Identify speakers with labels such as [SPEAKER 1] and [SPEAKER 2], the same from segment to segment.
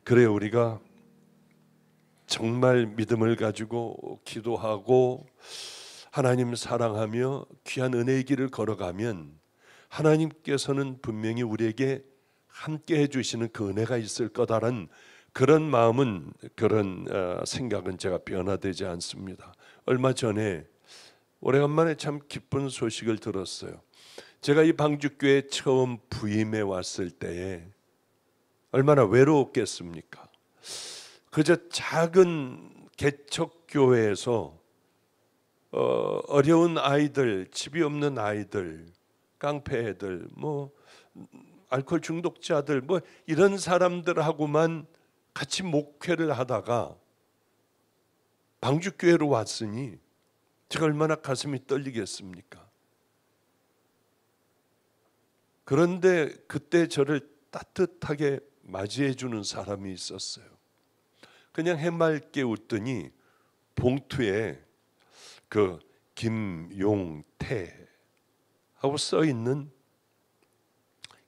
[SPEAKER 1] 그래 우리가 정말 믿음을 가지고 기도하고 하나님 사랑하며 귀한 은혜의 길을 걸어가면 하나님께서는 분명히 우리에게 함께 해주시는 그 은혜가 있을 거다라는 그런 마음은, 그런 생각은 제가 변화되지 않습니다. 얼마 전에 오래간만에 참 기쁜 소식을 들었어요. 제가 이 방주교회 처음 부임해 왔을 때에 얼마나 외로웠겠습니까? 그저 작은 개척교회에서 어려운 아이들, 집이 없는 아이들, 깡패들, 알코올 중독자들, 이런 사람들하고만 같이 목회를 하다가 방주교회로 왔으니 제가 얼마나 가슴이 떨리겠습니까? 그런데 그때 저를 따뜻하게 맞이해 주는 사람이 있었어요. 그냥 해맑게 웃더니 봉투에 그 김용태 하고 써 있는,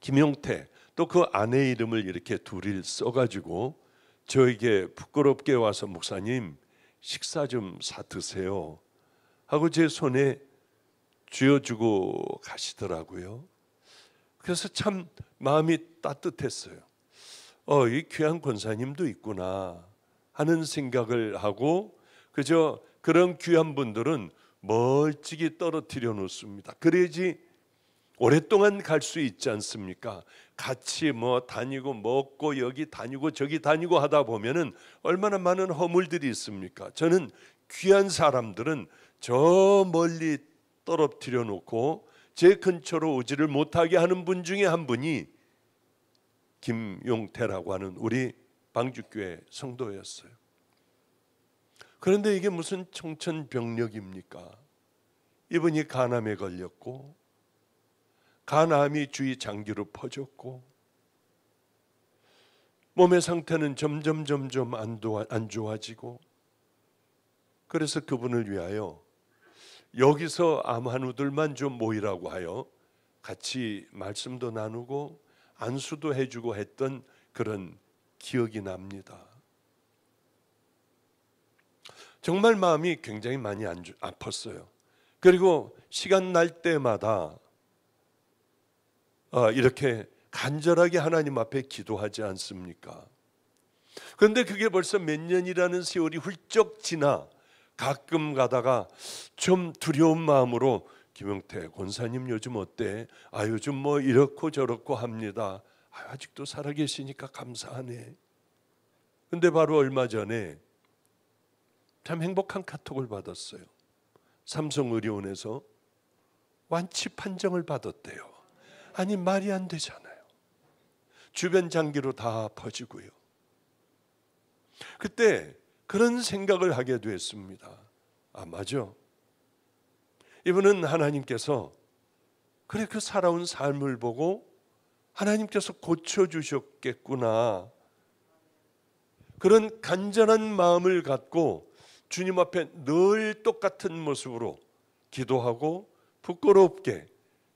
[SPEAKER 1] 김용태, 또 그 아내 이름을 이렇게 둘이 써가지고 저에게 부끄럽게 와서 목사님 식사 좀 사 드세요 하고 제 손에 쥐어주고 가시더라고요. 그래서 참 마음이 따뜻했어요. 이 귀한 권사님도 있구나 하는 생각을 하고, 그저 그런 귀한 분들은 멀찍이 떨어뜨려 놓습니다. 그래야지 오랫동안 갈 수 있지 않습니까? 같이 다니고 먹고 여기 다니고 저기 다니고 하다 보면은 얼마나 많은 허물들이 있습니까? 저는 귀한 사람들은 저 멀리 떨어뜨려 놓고 제 근처로 오지를 못하게 하는 분 중에 한 분이 김용태라고 하는 우리 방주교회 성도였어요. 그런데 이게 무슨 청천벽력입니까? 이분이 간암에 걸렸고 간암이 주위 장기로 퍼졌고 몸의 상태는 점점 안 좋아지고, 그래서 그분을 위하여 여기서 암환우들만 좀 모이라고 하여 같이 말씀도 나누고 안수도 해주고 했던 그런 기억이 납니다. 정말 마음이 굉장히 많이 아팠어요. 그리고 시간 날 때마다 이렇게 간절하게 하나님 앞에 기도하지 않습니까? 그런데 그게 벌써 몇 년이라는 세월이 훌쩍 지나 가끔 가다가 좀 두려운 마음으로 김용태 권사님 요즘 어때? 요즘 이렇고 저렇고 합니다. 아직도 살아계시니까 감사하네. 근데 바로 얼마 전에 참 행복한 카톡을 받았어요. 삼성의료원에서 완치 판정을 받았대요. 아니 말이 안 되잖아요. 주변 장기로 다 퍼지고요. 그때 그런 생각을 하게 됐습니다. 맞아. 이분은 하나님께서 그래 그 살아온 삶을 보고 하나님께서 고쳐주셨겠구나. 그런 간절한 마음을 갖고 주님 앞에 늘 똑같은 모습으로 기도하고 부끄럽게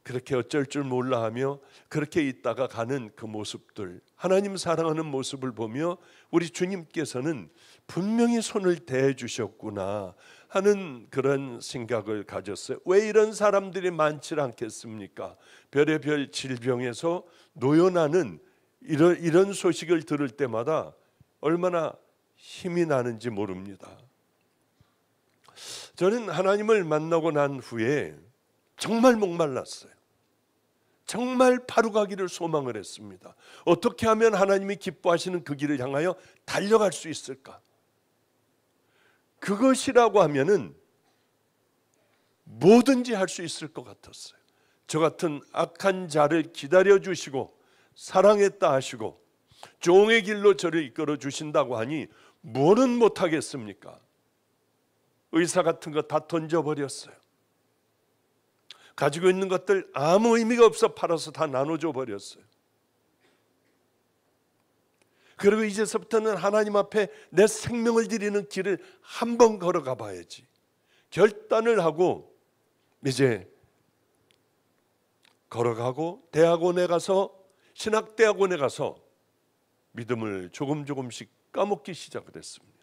[SPEAKER 1] 그렇게 어쩔 줄 몰라 하며 그렇게 있다가 가는 그 모습들, 하나님 사랑하는 모습을 보며 우리 주님께서는 분명히 손을 대해 주셨구나 하는 그런 생각을 가졌어요. 왜 이런 사람들이 많지 않겠습니까? 별의별 질병에서 노연하는 이런 소식을 들을 때마다 얼마나 힘이 나는지 모릅니다. 저는 하나님을 만나고 난 후에 정말 목말랐어요. 정말 바로 가기를 소망을 했습니다. 어떻게 하면 하나님이 기뻐하시는 그 길을 향하여 달려갈 수 있을까? 그것이라고 하면은 뭐든지 할 수 있을 것 같았어요. 저 같은 악한 자를 기다려 주시고 사랑했다 하시고 종의 길로 저를 이끌어 주신다고 하니 뭐는 못하겠습니까? 의사 같은 거 다 던져버렸어요. 가지고 있는 것들 아무 의미가 없어 팔아서 다 나눠줘 버렸어요. 그리고 이제서부터는 하나님 앞에 내 생명을 드리는 길을 한번 걸어가 봐야지 결단을 하고 이제 걸어가고 대학원에 가서 신학대학원에 가서 믿음을 조금씩 까먹기 시작을 했습니다.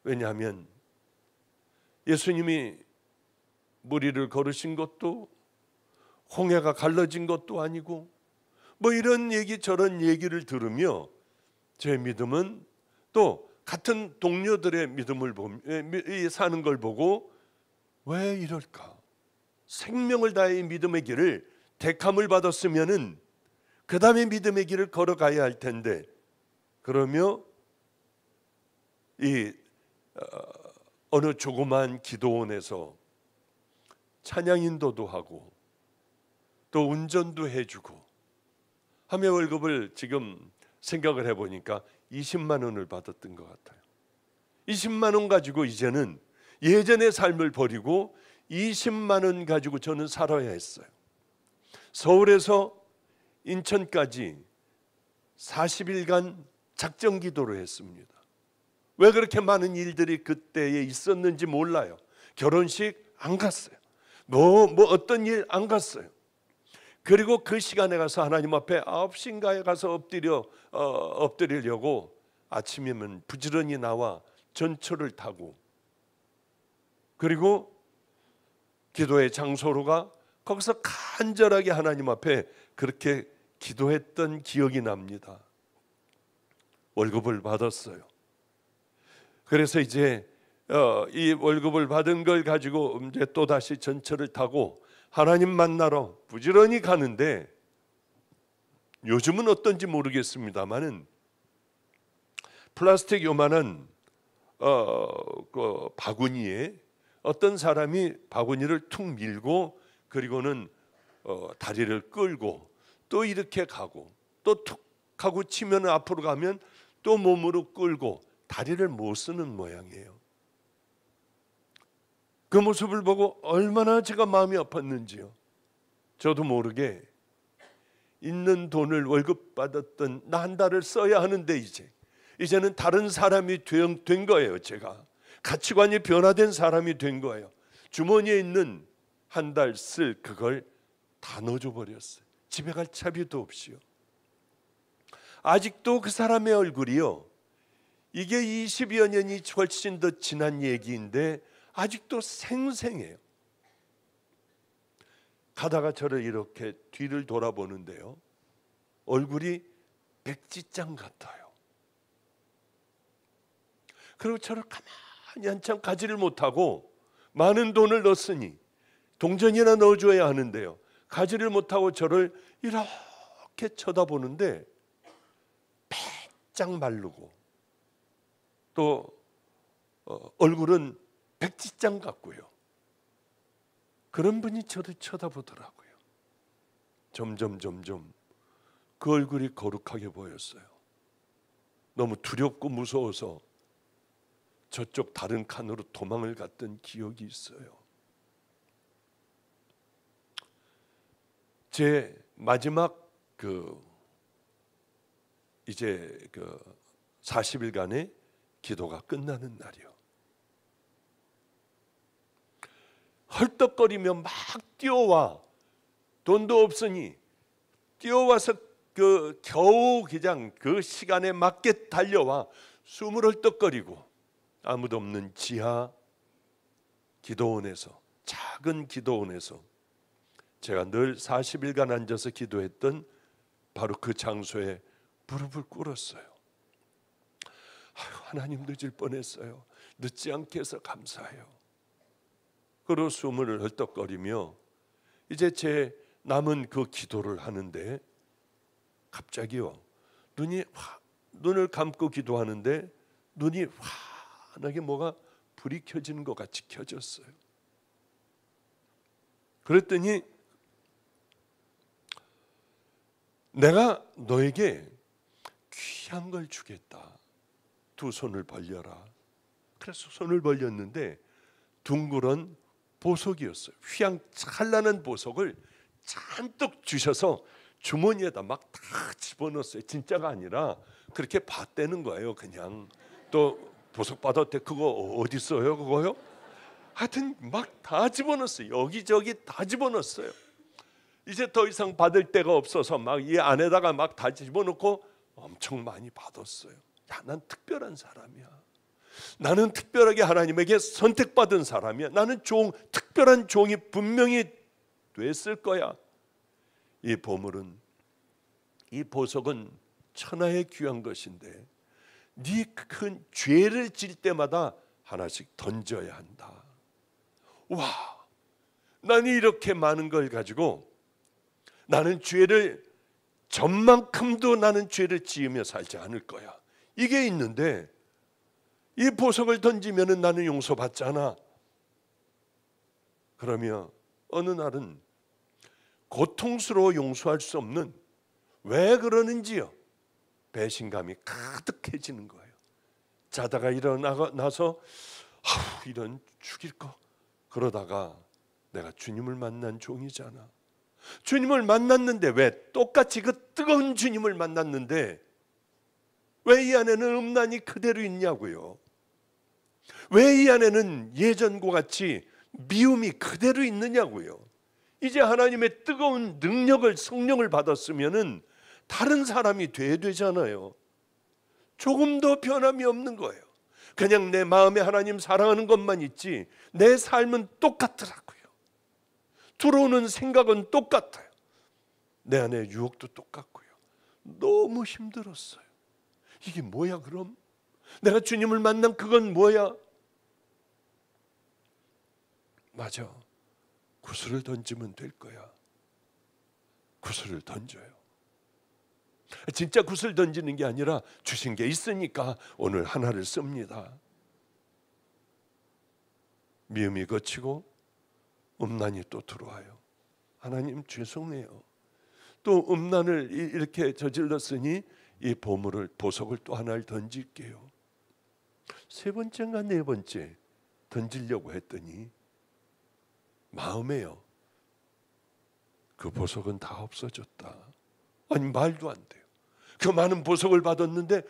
[SPEAKER 1] 왜냐하면 예수님이 무리를 걸으신 것도 홍해가 갈라진 것도 아니고 뭐 이런 얘기 저런 얘기를 들으며 제 믿음은 또 같은 동료들의 믿음을 사는 걸 보고 왜 이럴까? 생명을 다해 믿음의 길을 택함을 받았으면은 그 다음에 믿음의 길을 걸어가야 할 텐데 그러며 이 어느 조그만 기도원에서 찬양 인도도 하고 또 운전도 해주고 하며 월급을 지금 생각을 해보니까 20만 원을 받았던 것 같아요. 20만 원 가지고 이제는 예전의 삶을 버리고 20만 원 가지고 저는 살아야 했어요. 서울에서 인천까지 40일간 작정 기도를 했습니다. 왜 그렇게 많은 일들이 그때에 있었는지 몰라요. 결혼식 안 갔어요. 뭐 어떤 일 안 갔어요. 그리고 그 시간에 가서 하나님 앞에 9시인가에 가서 엎드리려고 아침이면 부지런히 나와 전철을 타고 그리고 기도의 장소로가 거기서 간절하게 하나님 앞에 그렇게 기도했던 기억이 납니다. 월급을 받았어요. 그래서 이제 이 월급을 받은 걸 가지고 이제 또 다시 전철을 타고 하나님 만나러 부지런히 가는데 요즘은 어떤지 모르겠습니다만은 플라스틱 요만한 그 바구니에 어떤 사람이 바구니를 툭 밀고 그리고는 다리를 끌고 또 이렇게 가고 또 툭 하고 치면 앞으로 가면 또 몸으로 끌고 다리를 못 쓰는 모양이에요. 그 모습을 보고 얼마나 제가 마음이 아팠는지요. 저도 모르게 있는 돈을 월급 받았던 나 한 달을 써야 하는데 이제는 다른 사람이 된 거예요. 제가 가치관이 변화된 사람이 된 거예요. 주머니에 있는 한 달 쓸 그걸 다 넣어줘 버렸어요. 집에 갈 차비도 없이요. 아직도 그 사람의 얼굴이요. 이게 20여 년이 훨씬 더 지난 얘기인데 아직도 생생해요. 가다가 저를 이렇게 뒤를 돌아보는데요. 얼굴이 백지장 같아요. 그리고 저를 가만히 한참 가지를 못하고 많은 돈을 넣었으니 동전이나 넣어줘야 하는데요. 가지를 못하고 저를 이렇게 쳐다보는데 바짝 마르고 또 얼굴은 백지장 같고요. 그런 분이 저를 쳐다보더라고요. 점점 그 얼굴이 거룩하게 보였어요. 너무 두렵고 무서워서 저쪽 다른 칸으로 도망을 갔던 기억이 있어요. 제 마지막 이제 40일간의 기도가 끝나는 날이요. 헐떡거리며 막 뛰어와 돈도 없으니 뛰어와서 겨우 그냥 그 시간에 맞게 달려와 숨을 헐떡거리고 아무도 없는 지하 기도원에서 작은 기도원에서 제가 늘 40일간 앉아서 기도했던 바로 그 장소에 무릎을 꿇었어요. 하나님 늦을 뻔했어요. 늦지 않게 해서 감사해요. 그리고 숨을 헐떡거리며 이제 제 남은 그 기도를 하는데 갑자기요 눈을 감고 기도하는데 눈이 환하게 뭐가 불이 켜지는 것 같이 켜졌어요. 그랬더니 내가 너에게 귀한 걸 주겠다. 두 손을 벌려라. 그래서 손을 벌렸는데 둥그런 보석이었어요. 휘황찬란한 보석을 잔뜩 주셔서 주머니에다 막 다 집어넣었어요. 진짜가 아니라 그렇게 봤다는 거예요. 그냥 또 보석 받았대. 그거 어디 써요? 그거요? 하여튼 막 다 집어넣었어요. 여기저기 다 집어넣었어요. 이제 더 이상 받을 데가 없어서 막 이 안에다가 막 다 집어넣고 엄청 많이 받았어요. 야, 난 특별한 사람이야. 나는 특별하게 하나님에게 선택받은 사람이야. 나는 특별한 종이 분명히 됐을 거야. 이 보물은, 이 보석은 천하의 귀한 것인데 네 큰 죄를 질 때마다 하나씩 던져야 한다. 와, 나는 이렇게 많은 걸 가지고 나는 죄를 전만큼도 나는 죄를 지으며 살지 않을 거야. 이게 있는데 이 보석을 던지면 나는 용서받잖아. 그러면 어느 날은 고통스러워 용서할 수 없는, 왜 그러는지요? 배신감이 가득해지는 거예요. 자다가 일어나서 이런 죽일 거. 그러다가 내가 주님을 만난 종이잖아. 주님을 만났는데 왜 똑같이 그 뜨거운 주님을 만났는데 왜 이 안에는 음란이 그대로 있냐고요? 왜 이 안에는 예전과 같이 미움이 그대로 있느냐고요? 이제 하나님의 뜨거운 능력을, 성령을 받았으면은 다른 사람이 돼야 되잖아요. 조금 더 변함이 없는 거예요. 그냥 내 마음에 하나님 사랑하는 것만 있지 내 삶은 똑같더라고요. 들어오는 생각은 똑같아요. 내 안에 유혹도 똑같고요. 너무 힘들었어요. 이게 뭐야 그럼? 내가 주님을 만난 그건 뭐야? 맞아. 구슬을 던지면 될 거야. 구슬을 던져요. 진짜 구슬 던지는 게 아니라 주신 게 있으니까 오늘 하나를 씁니다. 미움이 거치고 음란이 또 들어와요. 하나님 죄송해요. 또 음란을 이렇게 저질렀으니 이 보석을 또 하나를 던질게요. 세 번째인가 네 번째 던지려고 했더니 마음에요. 그 보석은 다 없어졌다. 아니 말도 안 돼요. 그 많은 보석을 받았는데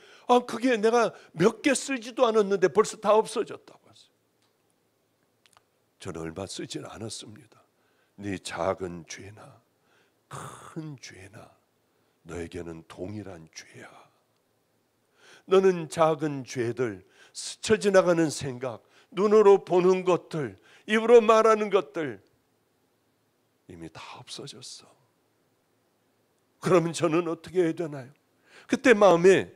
[SPEAKER 1] 그게 내가 몇 개 쓰지도 않았는데 벌써 다 없어졌다고 하세요. 저는 얼마 쓰진 않았습니다. 네 작은 죄나 큰 죄나 너에게는 동일한 죄야. 너는 작은 죄들, 스쳐 지나가는 생각, 눈으로 보는 것들, 입으로 말하는 것들 이미 다 없어졌어. 그러면 저는 어떻게 해야 되나요? 그때 마음에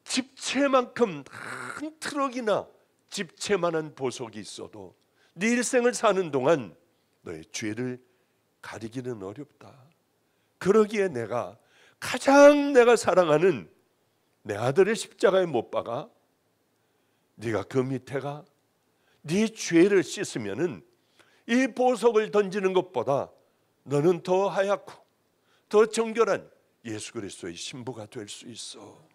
[SPEAKER 1] 집채만큼 한 트럭이나 집채만한 보석이 있어도 네 일생을 사는 동안 너의 죄를 가리기는 어렵다. 그러기에 내가 가장 내가 사랑하는 내 아들의 십자가에 못 박아 네가 그 밑에가 네 죄를 씻으면은 이 보석을 던지는 것보다 너는 더 하얗고 더 정결한 예수 그리스도의 신부가 될 수 있어.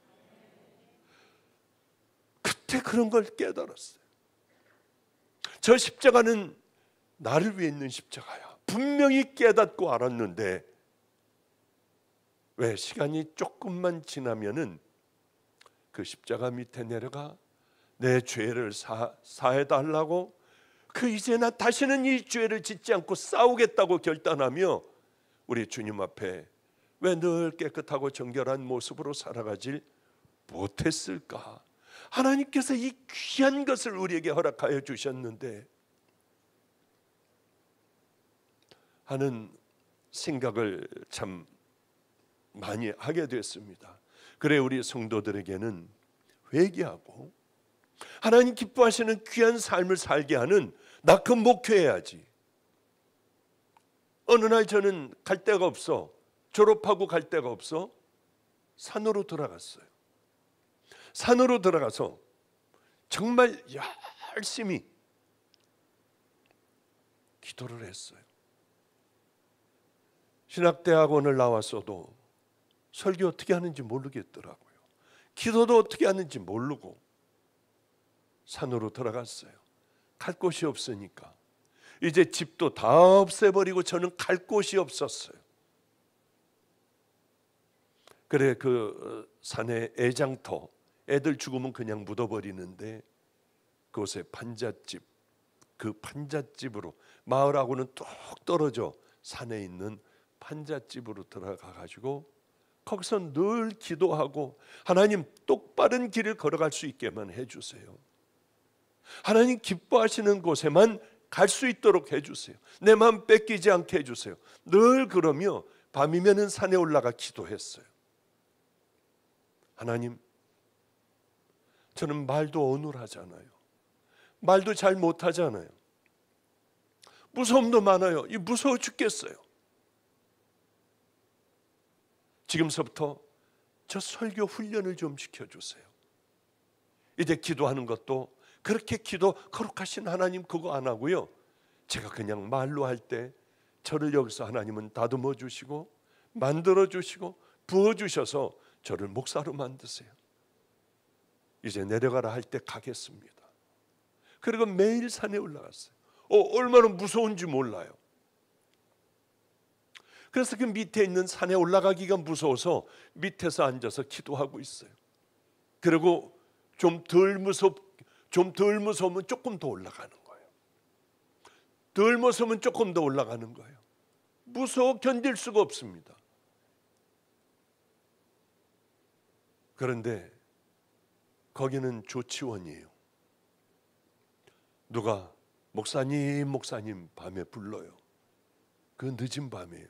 [SPEAKER 1] 그때 그런 걸 깨달았어요. 저 십자가는 나를 위해 있는 십자가야. 분명히 깨닫고 알았는데 왜 시간이 조금만 지나면은 그 십자가 밑에 내려가 내 죄를 사해달라고 이제 나 다시는 이 죄를 짓지 않고 싸우겠다고 결단하며 우리 주님 앞에 왜 늘 깨끗하고 정결한 모습으로 살아가질 못했을까? 하나님께서 이 귀한 것을 우리에게 허락하여 주셨는데 하는 생각을 참 많이 하게 됐습니다. 그래 우리 성도들에게는 회개하고 하나님 기뻐하시는 귀한 삶을 살게 하는 나 그 목회해야지. 어느 날 저는 갈 데가 없어. 졸업하고 갈 데가 없어. 산으로 들어갔어요. 산으로 들어가서 정말 열심히 기도를 했어요. 신학대학원을 나왔어도 설교 어떻게 하는지 모르겠더라고요. 기도도 어떻게 하는지 모르고 산으로 들어갔어요. 갈 곳이 없으니까. 이제 집도 다 없애버리고 저는 갈 곳이 없었어요. 그래 그 산에 애장터, 애들 죽으면 그냥 묻어버리는데 그곳에 판잣집, 그 판잣집으로 마을하고는 뚝 떨어져 산에 있는 판잣집으로 들어가 가지고 거기서 늘 기도하고 하나님 똑바른 길을 걸어갈 수 있게만 해주세요. 하나님 기뻐하시는 곳에만 갈 수 있도록 해주세요. 내 마음 뺏기지 않게 해주세요. 늘 그러며 밤이면은 산에 올라가 기도했어요. 하나님, 저는 말도 어눌하잖아요. 말도 잘 못하잖아요. 무서움도 많아요. 무서워 죽겠어요. 지금서부터 저 설교 훈련을 좀 시켜주세요. 이제 기도하는 것도 그렇게 기도 거룩하신 하나님 그거 안 하고요, 제가 그냥 말로 할 때 저를 여기서 하나님은 다듬어 주시고 만들어 주시고 부어 주셔서 저를 목사로 만드세요. 이제 내려가라 할 때 가겠습니다. 그리고 매일 산에 올라갔어요. 얼마나 무서운지 몰라요. 그래서 그 밑에 있는 산에 올라가기가 무서워서 밑에서 앉아서 기도하고 있어요. 그리고 좀 덜 무서우면 조금 더 올라가는 거예요. 덜 무서우면 조금 더 올라가는 거예요. 무서워 견딜 수가 없습니다. 그런데 거기는 조치원이에요. 누가 목사님 밤에 불러요. 그 늦은 밤이에요.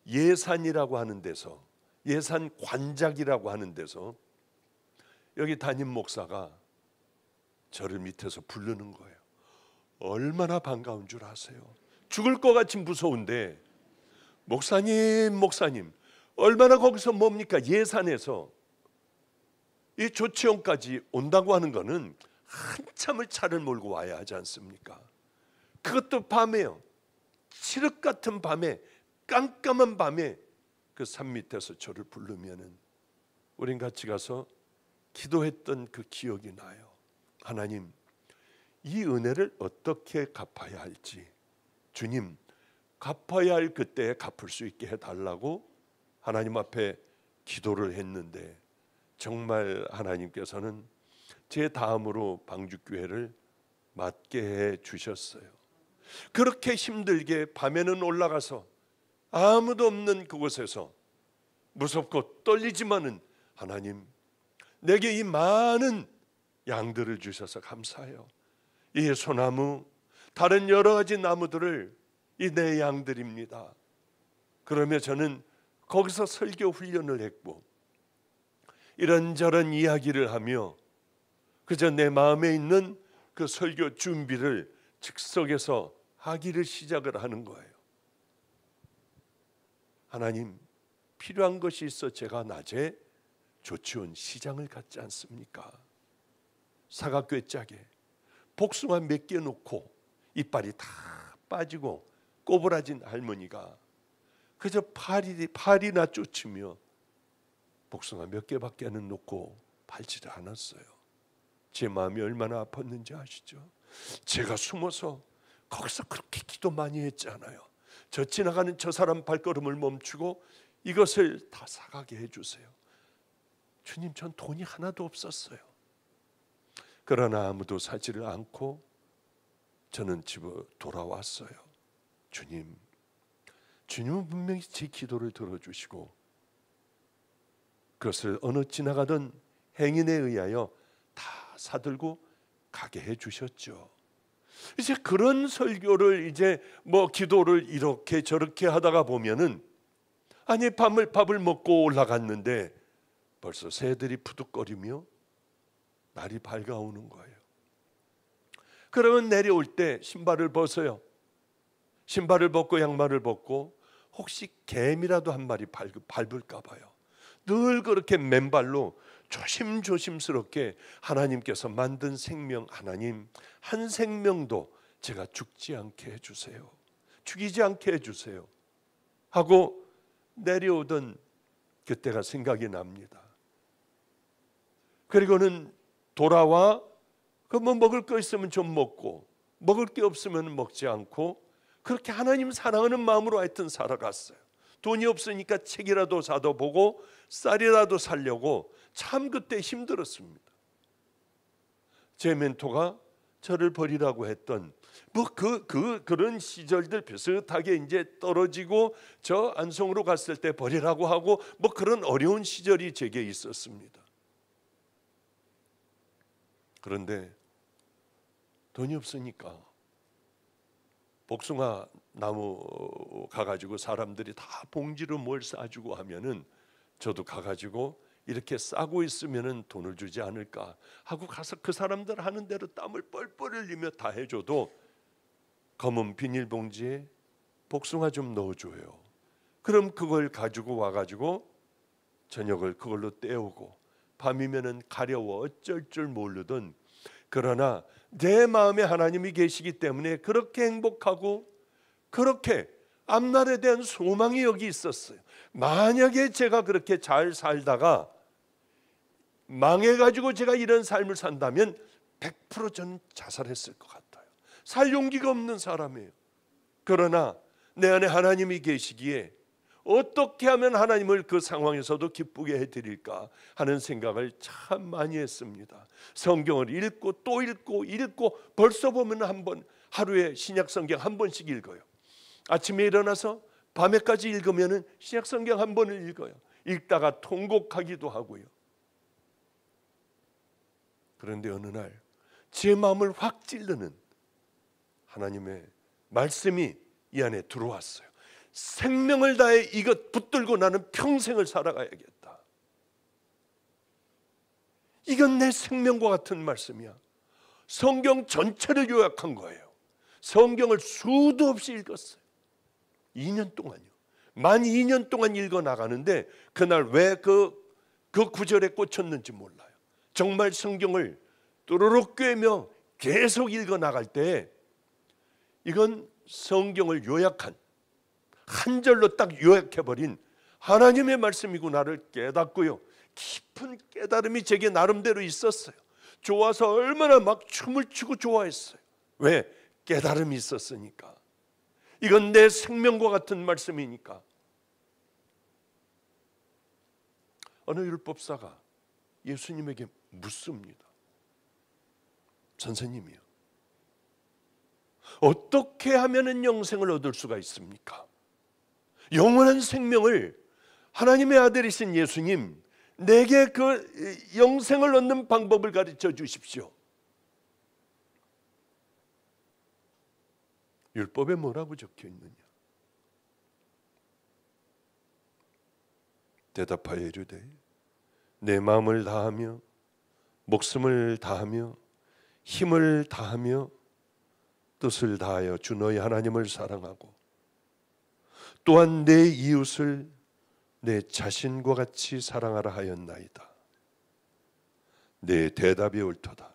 [SPEAKER 1] 예산이라고 하는 데서, 예산 관작이라고 하는 데서 여기 담임 목사가 저를 밑에서 부르는 거예요. 얼마나 반가운 줄 아세요? 죽을 것 같이 무서운데 목사님 얼마나 거기서 뭡니까? 예산에서 이 조치원까지 온다고 하는 거는 한참을 차를 몰고 와야 하지 않습니까? 그것도 밤에요. 칠흑 같은 밤에, 깜깜한 밤에 그 산 밑에서 저를 부르면은 우린 같이 가서 기도했던 그 기억이 나요. 하나님, 이 은혜를 어떻게 갚아야 할지, 주님, 갚아야 할 그때에 갚을 수 있게 해달라고 하나님 앞에 기도를 했는데 정말 하나님께서는 제 다음으로 방주교회를 맡게 해 주셨어요. 그렇게 힘들게 밤에는 올라가서 아무도 없는 그곳에서 무섭고 떨리지만은 하나님, 내게 이 많은 양들을 주셔서 감사해요. 이 소나무, 다른 여러 가지 나무들을 이 내 양들입니다. 그러며 저는 거기서 설교 훈련을 했고 이런저런 이야기를 하며 그저 내 마음에 있는 그 설교 준비를 즉석에서 하기를 시작을 하는 거예요. 하나님, 필요한 것이 있어 제가 낮에 조치원 시장을 갔지 않습니까? 사각괴 짝에 복숭아 몇 개 놓고 이빨이 다 빠지고 꼬부라진 할머니가 그저 팔이나 쫓으며 복숭아 몇 개밖에는 놓고 팔지를 않았어요. 제 마음이 얼마나 아팠는지 아시죠? 제가 숨어서 거기서 그렇게 기도 많이 했잖아요. 저 지나가는 저 사람 발걸음을 멈추고 이것을 다 사가게 해주세요. 주님, 전 돈이 하나도 없었어요. 그러나 아무도 사지를 않고 저는 집으로 돌아왔어요. 주님은 분명히 제 기도를 들어주시고 그것을 어느 지나가던 행인에 의하여 다 사들고 가게 해주셨죠. 이제 그런 설교를 이제 기도를 이렇게 저렇게 하다가 보면은 아니 밥을 먹고 올라갔는데 벌써 새들이 푸득거리며 날이 밝아오는 거예요. 그러면 내려올 때 신발을 벗어요. 신발을 벗고 양말을 벗고 혹시 개미라도 한 마리 밟을까 봐요. 늘 그렇게 맨발로 조심스럽게 하나님께서 만든 생명, 하나님 한 생명도 제가 죽지 않게 해주세요. 죽이지 않게 해주세요 하고 내려오던 그때가 생각이 납니다. 그리고는 돌아와 먹을 거 있으면 좀 먹고 먹을 게 없으면 먹지 않고 그렇게 하나님 사랑하는 마음으로 하여튼 살아갔어요. 돈이 없으니까 책이라도 사도 보고 쌀이라도 살려고 참 그때 힘들었습니다. 제 멘토가 저를 버리라고 했던 그런 시절들 비슷하게 이제 떨어지고 저 안성으로 갔을 때 버리라고 하고 그런 어려운 시절이 제게 있었습니다. 그런데 돈이 없으니까 복숭아 나무 가가지고 사람들이 다 봉지로 뭘 싸주고 하면은 저도 가가지고 이렇게 싸고 있으면은 돈을 주지 않을까 하고 가서 그 사람들 하는 대로 땀을 뻘뻘 흘리며 다 해줘도 검은 비닐봉지에 복숭아 좀 넣어줘요. 그럼 그걸 가지고 와가지고 저녁을 그걸로 때우고 밤이면은 가려워 어쩔 줄 모르던, 그러나 내 마음에 하나님이 계시기 때문에 그렇게 행복하고 그렇게 앞날에 대한 소망이 여기 있었어요. 만약에 제가 그렇게 잘 살다가 망해가지고 제가 이런 삶을 산다면 100% 저는 자살했을 것 같아요. 살 용기가 없는 사람이에요. 그러나 내 안에 하나님이 계시기에 어떻게 하면 하나님을 그 상황에서도 기쁘게 해드릴까 하는 생각을 참 많이 했습니다. 성경을 읽고 또 읽고 벌써 보면 하루에 신약 성경 한 번씩 읽어요. 아침에 일어나서 밤에까지 읽으면 신약 성경 한 번을 읽어요. 읽다가 통곡하기도 하고요. 그런데 어느 날 제 마음을 확 찔르는 하나님의 말씀이 이 안에 들어왔어요. 생명을 다해 이것 붙들고 나는 평생을 살아가야겠다. 이건 내 생명과 같은 말씀이야. 성경 전체를 요약한 거예요. 성경을 수도 없이 읽었어요. 2년 동안요. 만 2년 동안 읽어 나가는데 그날 왜 그 구절에 꽂혔는지 몰라요. 정말 성경을 또르륵 꿰며 계속 읽어 나갈 때 이건 성경을 요약한, 한 절로 딱 요약해버린 하나님의 말씀이구나를 깨닫고요. 깊은 깨달음이 제게 나름대로 있었어요. 좋아서 얼마나 막 춤을 추고 좋아했어요. 왜? 깨달음이 있었으니까. 이건 내 생명과 같은 말씀이니까. 어느 율법사가 예수님에게 묻습니다. 선생님이요, 어떻게 하면 영생을 얻을 수가 있습니까? 영원한 생명을 하나님의 아들이신 예수님, 내게 그 영생을 얻는 방법을 가르쳐 주십시오. 율법에 뭐라고 적혀 있느냐? 대답하여 이르되 내 마음을 다하며 목숨을 다하며 힘을 다하며 뜻을 다하여 주 너희 하나님을 사랑하고 또한 내 이웃을 내 자신과 같이 사랑하라 하였나이다. 내 대답이 옳도다.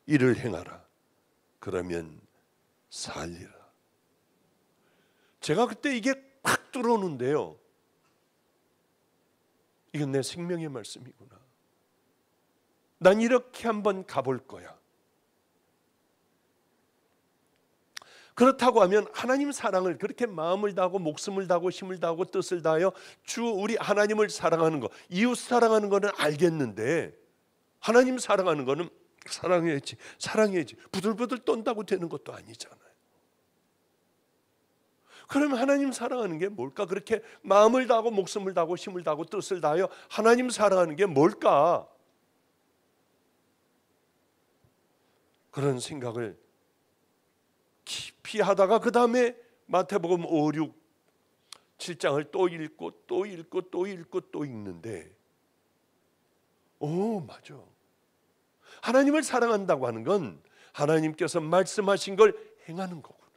[SPEAKER 1] 이를 행하라. 그러면 살리라. 제가 그때 이게 팍 들어오는데요, 이건 내 생명의 말씀이구나. 난 이렇게 한번 가볼 거야. 그렇다고 하면 하나님 사랑을 그렇게 마음을 다하고 목숨을 다하고 힘을 다하고 뜻을 다하여 주 우리 하나님을 사랑하는 거, 이웃 사랑하는 거는 알겠는데 하나님 사랑하는 거는 사랑해야지 부들부들 떤다고 되는 것도 아니잖아요. 그러면 하나님 사랑하는 게 뭘까? 그렇게 마음을 다하고 목숨을 다하고 힘을 다하고 뜻을 다하여 하나님 사랑하는 게 뭘까? 그런 생각을 깊이 하다가 그 다음에 마태복음 5, 6, 7장을 또 읽고 읽는데 맞아. 하나님을 사랑한다고 하는 건 하나님께서 말씀하신 걸 행하는 거구나.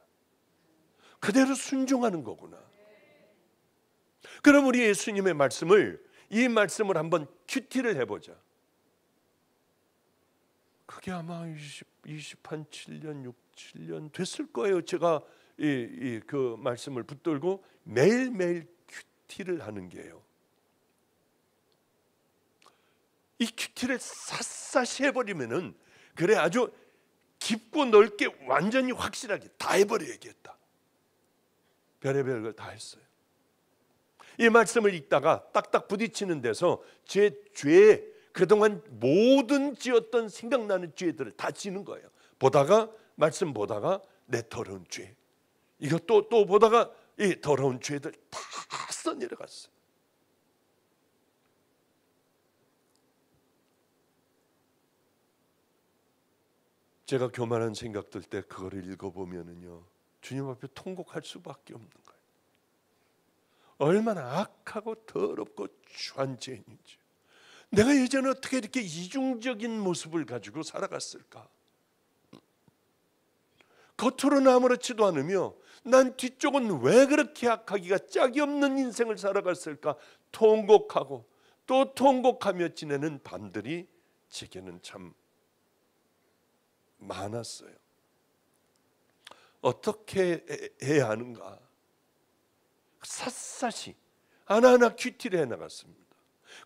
[SPEAKER 1] 그대로 순종하는 거구나. 그럼 우리 예수님의 이 말씀을 한번 큐티를 해보자. 그게 아마 27년, 7년 됐을 거예요. 제가 그 말씀을 붙들고 매일매일 큐티를 하는 게요. 이 큐티를 샅샅이 해버리면은 그래 아주 깊고 넓게 완전히 확실하게 다 해버려야겠다. 별의별 걸 다 했어요. 이 말씀을 읽다가 딱딱 부딪히는 데서 제 죄, 그동안 모든 지었던 생각나는 죄들을 다 지는 거예요. 보다가 말씀 보다가 내 더러운 죄, 이거 또 보다가 이 더러운 죄들 다 써내려갔어요. 제가 교만한 생각 들 때 그거를 읽어보면은요, 주님 앞에 통곡할 수밖에 없는 거예요. 얼마나 악하고 더럽고 추한 죄인인지. 내가 예전에 어떻게 이렇게 이중적인 모습을 가지고 살아갔을까? 겉으로는 아무렇지도 않으며 난 뒤쪽은 왜 그렇게 악하기가 짝이 없는 인생을 살아갔을까? 통곡하고 또 통곡하며 지내는 밤들이 제게는 참 많았어요. 어떻게 해야 하는가? 샅샅이 하나하나 큐티를 해나갔습니다.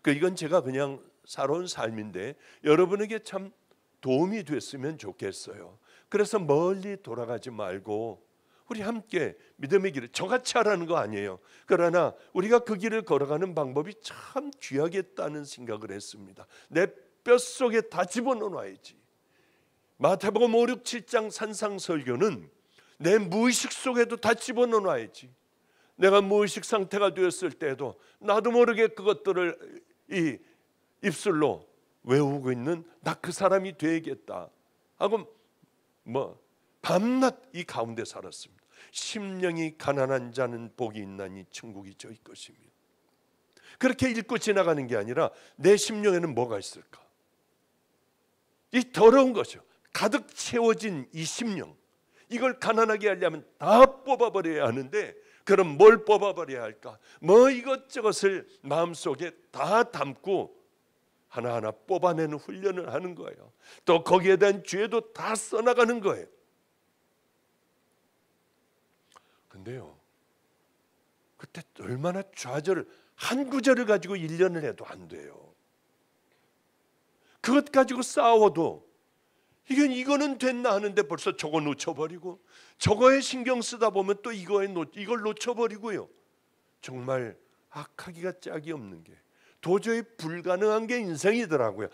[SPEAKER 1] 이건 제가 그냥 살아온 삶인데 여러분에게 참 도움이 됐으면 좋겠어요. 그래서 멀리 돌아가지 말고 우리 함께 믿음의 길을 저같이 하라는 거 아니에요. 그러나 우리가 그 길을 걸어가는 방법이 참 귀하겠다는 생각을 했습니다. 내 뼛속에 다 집어넣어놔야지. 마태복음 5, 6, 7장 산상설교는 내 무의식 속에도 다 집어넣어놔야지. 내가 무의식 상태가 되었을 때도 나도 모르게 그것들을 이 입술로 외우고 있는 나 그 사람이 되겠다 하고 밤낮 이 가운데 살았습니다. 심령이 가난한 자는 복이 있나니 천국이 저희 것이며. 그렇게 읽고 지나가는 게 아니라 내 심령에는 뭐가 있을까? 이 더러운 거죠. 가득 채워진 이 심령, 이걸 가난하게 하려면 다 뽑아버려야 하는데, 그럼 뭘 뽑아버려야 할까? 이것저것을 마음속에 다 담고 하나하나 뽑아내는 훈련을 하는 거예요. 또 거기에 대한 죄도 다 써나가는 거예요. 근데요, 그때 얼마나 좌절을, 한 구절을 가지고 1년을 해도 안 돼요. 그것 가지고 싸워도 이거는 됐나 하는데 벌써 저거 놓쳐버리고, 저거에 신경 쓰다 보면 또 이걸 놓쳐버리고요. 정말 악하기가 짝이 없는 게, 도저히 불가능한 게 인생이더라고요.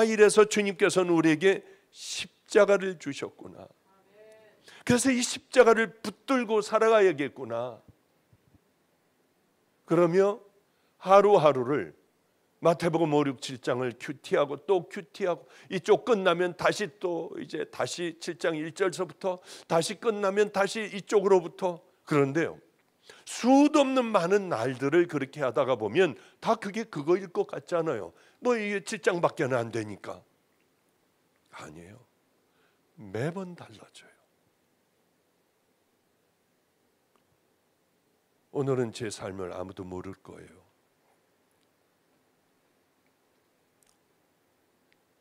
[SPEAKER 1] 이래서 주님께서는 우리에게 십자가를 주셨구나. 그래서 이 십자가를 붙들고 살아가야겠구나. 그러며 하루하루를 마태복음 5, 6, 7장을 큐티하고 또 큐티하고, 이쪽 끝나면 다시 7장 1절서부터 다시 끝나면 다시 이쪽으로부터. 그런데요, 수도 없는 많은 날들을 그렇게 하다가 보면 다 그게 그거일 것 같잖아요. 이게 7장밖에 안 되니까. 아니에요. 매번 달라져요. 오늘은 제 삶을 아무도 모를 거예요.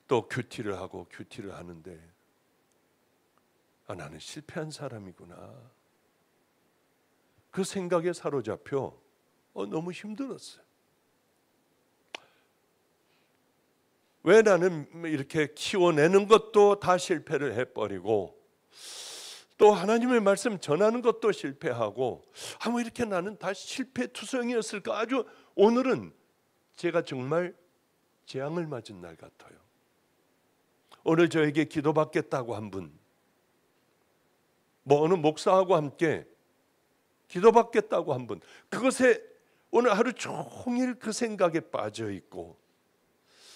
[SPEAKER 1] 또 큐티를 하는데 나는 실패한 사람이구나. 그 생각에 사로잡혀 너무 힘들었어요. 왜 나는 이렇게 키워내는 것도 다 실패를 해버리고, 또 하나님의 말씀 전하는 것도 실패하고, 이렇게 나는 다 실패투성이었을까? 아주 오늘은 제가 정말 재앙을 맞은 날 같아요. 오늘 저에게 기도받겠다고 한 분, 어느 목사하고 함께 기도받겠다고 한 분, 그것에 오늘 하루 종일 그 생각에 빠져 있고,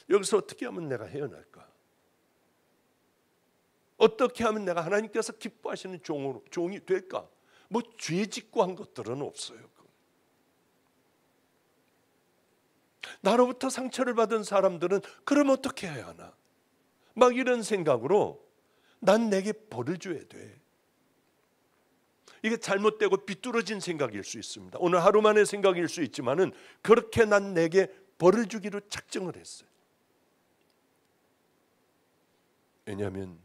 [SPEAKER 1] 여기서 어떻게 하면 내가 헤어날까? 어떻게 하면 내가 하나님께서 기뻐하시는 종이 될까? 죄 짓고 한 것들은 없어요. 나로부터 상처를 받은 사람들은 그럼 어떻게 해야 하나? 이런 생각으로 난 내게 벌을 줘야 돼. 이게 잘못되고 비뚤어진 생각일 수 있습니다. 오늘 하루 만의 생각일 수 있지만은 그렇게 난 내게 벌을 주기로 작정을 했어요. 왜냐하면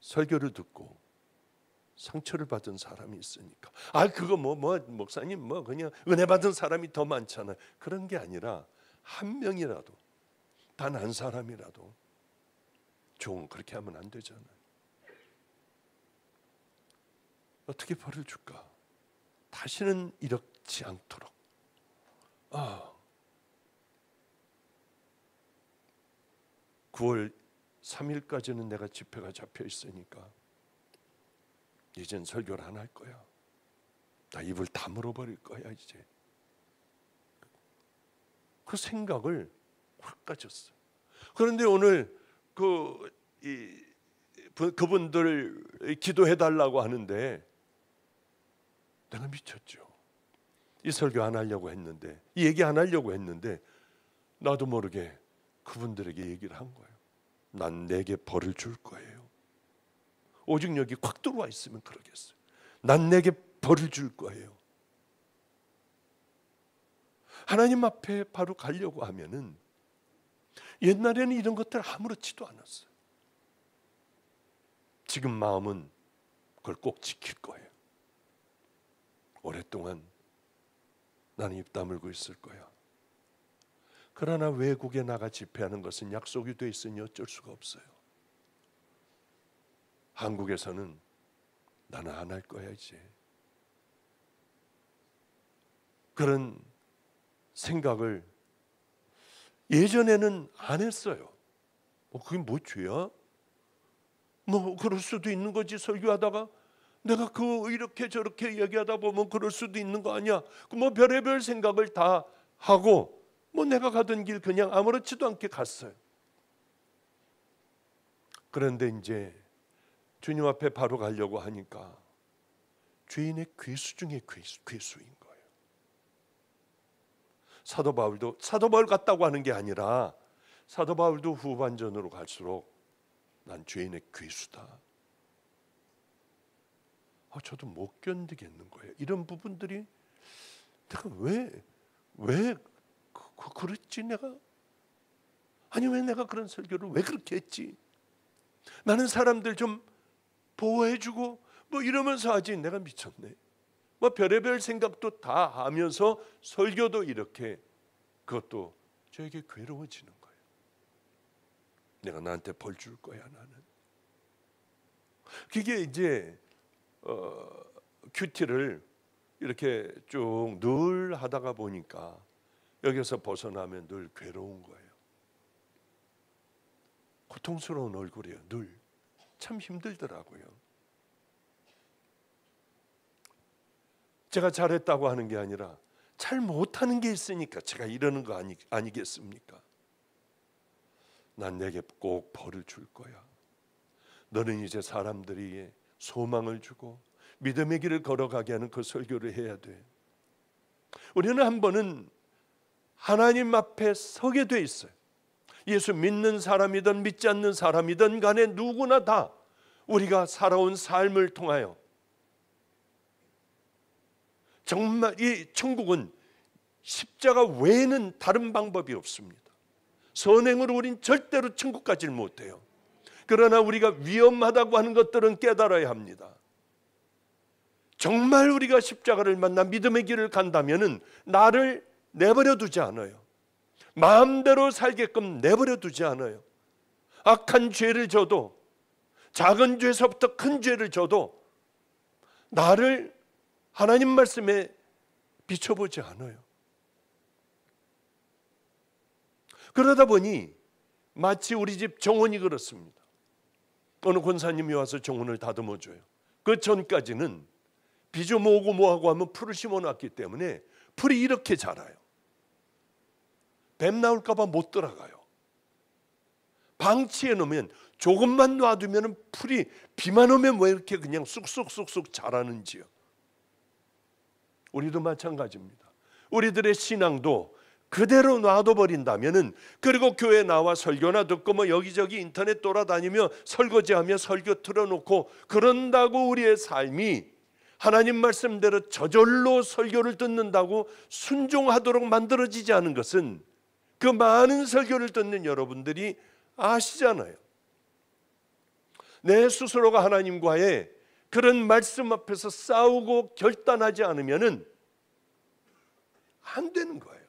[SPEAKER 1] 설교를 듣고 상처를 받은 사람이 있으니까. 그거 목사님 그냥 은혜 받은 사람이 더 많잖아요. 그런 게 아니라 한 명이라도, 단 한 사람이라도 그렇게 하면 안 되잖아요. 어떻게 벌을 줄까? 다시는 이렇지 않도록. 9월 3일까지는 내가 집회가 잡혀 있으니까 이젠 설교를 안 할 거야. 나 입을 다물어 버릴 거야 이제. 그 생각을 확 가졌어. 그런데 오늘 그분들 기도해 달라고 하는데 내가 미쳤죠. 이 설교 안 하려고 했는데, 이 얘기 안 하려고 했는데 나도 모르게 그분들에게 얘기를 한 거예요. 난 내게 벌을 줄 거예요. 오직 여기 콱 들어와 있으면 그러겠어요. 난 내게 벌을 줄 거예요. 하나님 앞에 바로 가려고 하면은 옛날에는 이런 것들 아무렇지도 않았어요. 지금 마음은 그걸 꼭 지킬 거예요. 오랫동안 나는 입 다물고 있을 거야. 그러나 외국에 나가 집회하는 것은 약속이 돼 있으니 어쩔 수가 없어요. 한국에서는 나는 안 할 거야 이제. 그런 생각을 예전에는 안 했어요. 그게 뭐 죄야? 뭐 그럴 수도 있는 거지. 설교하다가 내가 이렇게 저렇게 얘기하다 보면 그럴 수도 있는 거 아니야. 뭐 별의별 생각을 다 하고 뭐 내가 가던 길 그냥 아무렇지도 않게 갔어요. 그런데 이제 주님 앞에 바로 가려고 하니까 죄인의 괴수 중에 괴수인 거예요. 사도 바울 같다고 하는 게 아니라 사도 바울도 후반전으로 갈수록 난 죄인의 괴수다. 저도 못 견디겠는 거예요. 이런 부분들이 내가 왜 그랬지 내가? 아니 왜 내가 그런 설교를 왜 그렇게 했지? 나는 사람들 좀 보호해주고 뭐 이러면서 하지. 내가 미쳤네. 뭐 별의별 생각도 다 하면서 설교도 이렇게, 그것도 저에게 괴로워지는 거예요. 내가 나한테 벌 줄 거야 나는. 그게 이제 큐티를 이렇게 쭉 늘 하다가 보니까 여기서 벗어나면 늘 괴로운 거예요. 고통스러운 얼굴이에요. 늘 참 힘들더라고요. 제가 잘했다고 하는 게 아니라 잘 못하는 게 있으니까 제가 이러는 거 아니겠습니까? 난 내게 꼭 벌을 줄 거야. 너는 이제 사람들이 소망을 주고 믿음의 길을 걸어가게 하는 그 설교를 해야 돼. 우리는 한 번은 하나님 앞에 서게 돼 있어요. 예수 믿는 사람이든 믿지 않는 사람이든 간에 누구나 다 우리가 살아온 삶을 통하여 정말 이 천국은 십자가 외에는 다른 방법이 없습니다. 선행으로 우린 절대로 천국 가질 못해요. 그러나 우리가 위험하다고 하는 것들은 깨달아야 합니다. 정말 우리가 십자가를 만나 믿음의 길을 간다면은 나를 내버려 두지 않아요. 마음대로 살게끔 내버려 두지 않아요. 악한 죄를 져도, 작은 죄서부터 큰 죄를 져도 나를 하나님 말씀에 비춰보지 않아요. 그러다 보니 마치 우리 집 정원이 그렇습니다. 어느 권사님이 와서 정원을 다듬어 줘요. 그 전까지는 비 좀 오고 뭐하고 하면 풀을 심어놨기 때문에 풀이 이렇게 자라요. 뱀 나올까 봐 못 들어가요. 방치해 놓으면 조금만 놔두면 풀이 비만 오면 왜 이렇게 그냥 쑥쑥쑥쑥 자라는지요. 우리도 마찬가지입니다. 우리들의 신앙도 그대로 놔둬버린다면은, 그리고 교회 나와 설교나 듣고 뭐 여기저기 인터넷 돌아다니며 설거지하며 설교 틀어놓고 그런다고 우리의 삶이 하나님 말씀대로 저절로 설교를 듣는다고 순종하도록 만들어지지 않은 것은 그 많은 설교를 듣는 여러분들이 아시잖아요. 내 스스로가 하나님과의 그런 말씀 앞에서 싸우고 결단하지 않으면은 안 되는 거예요.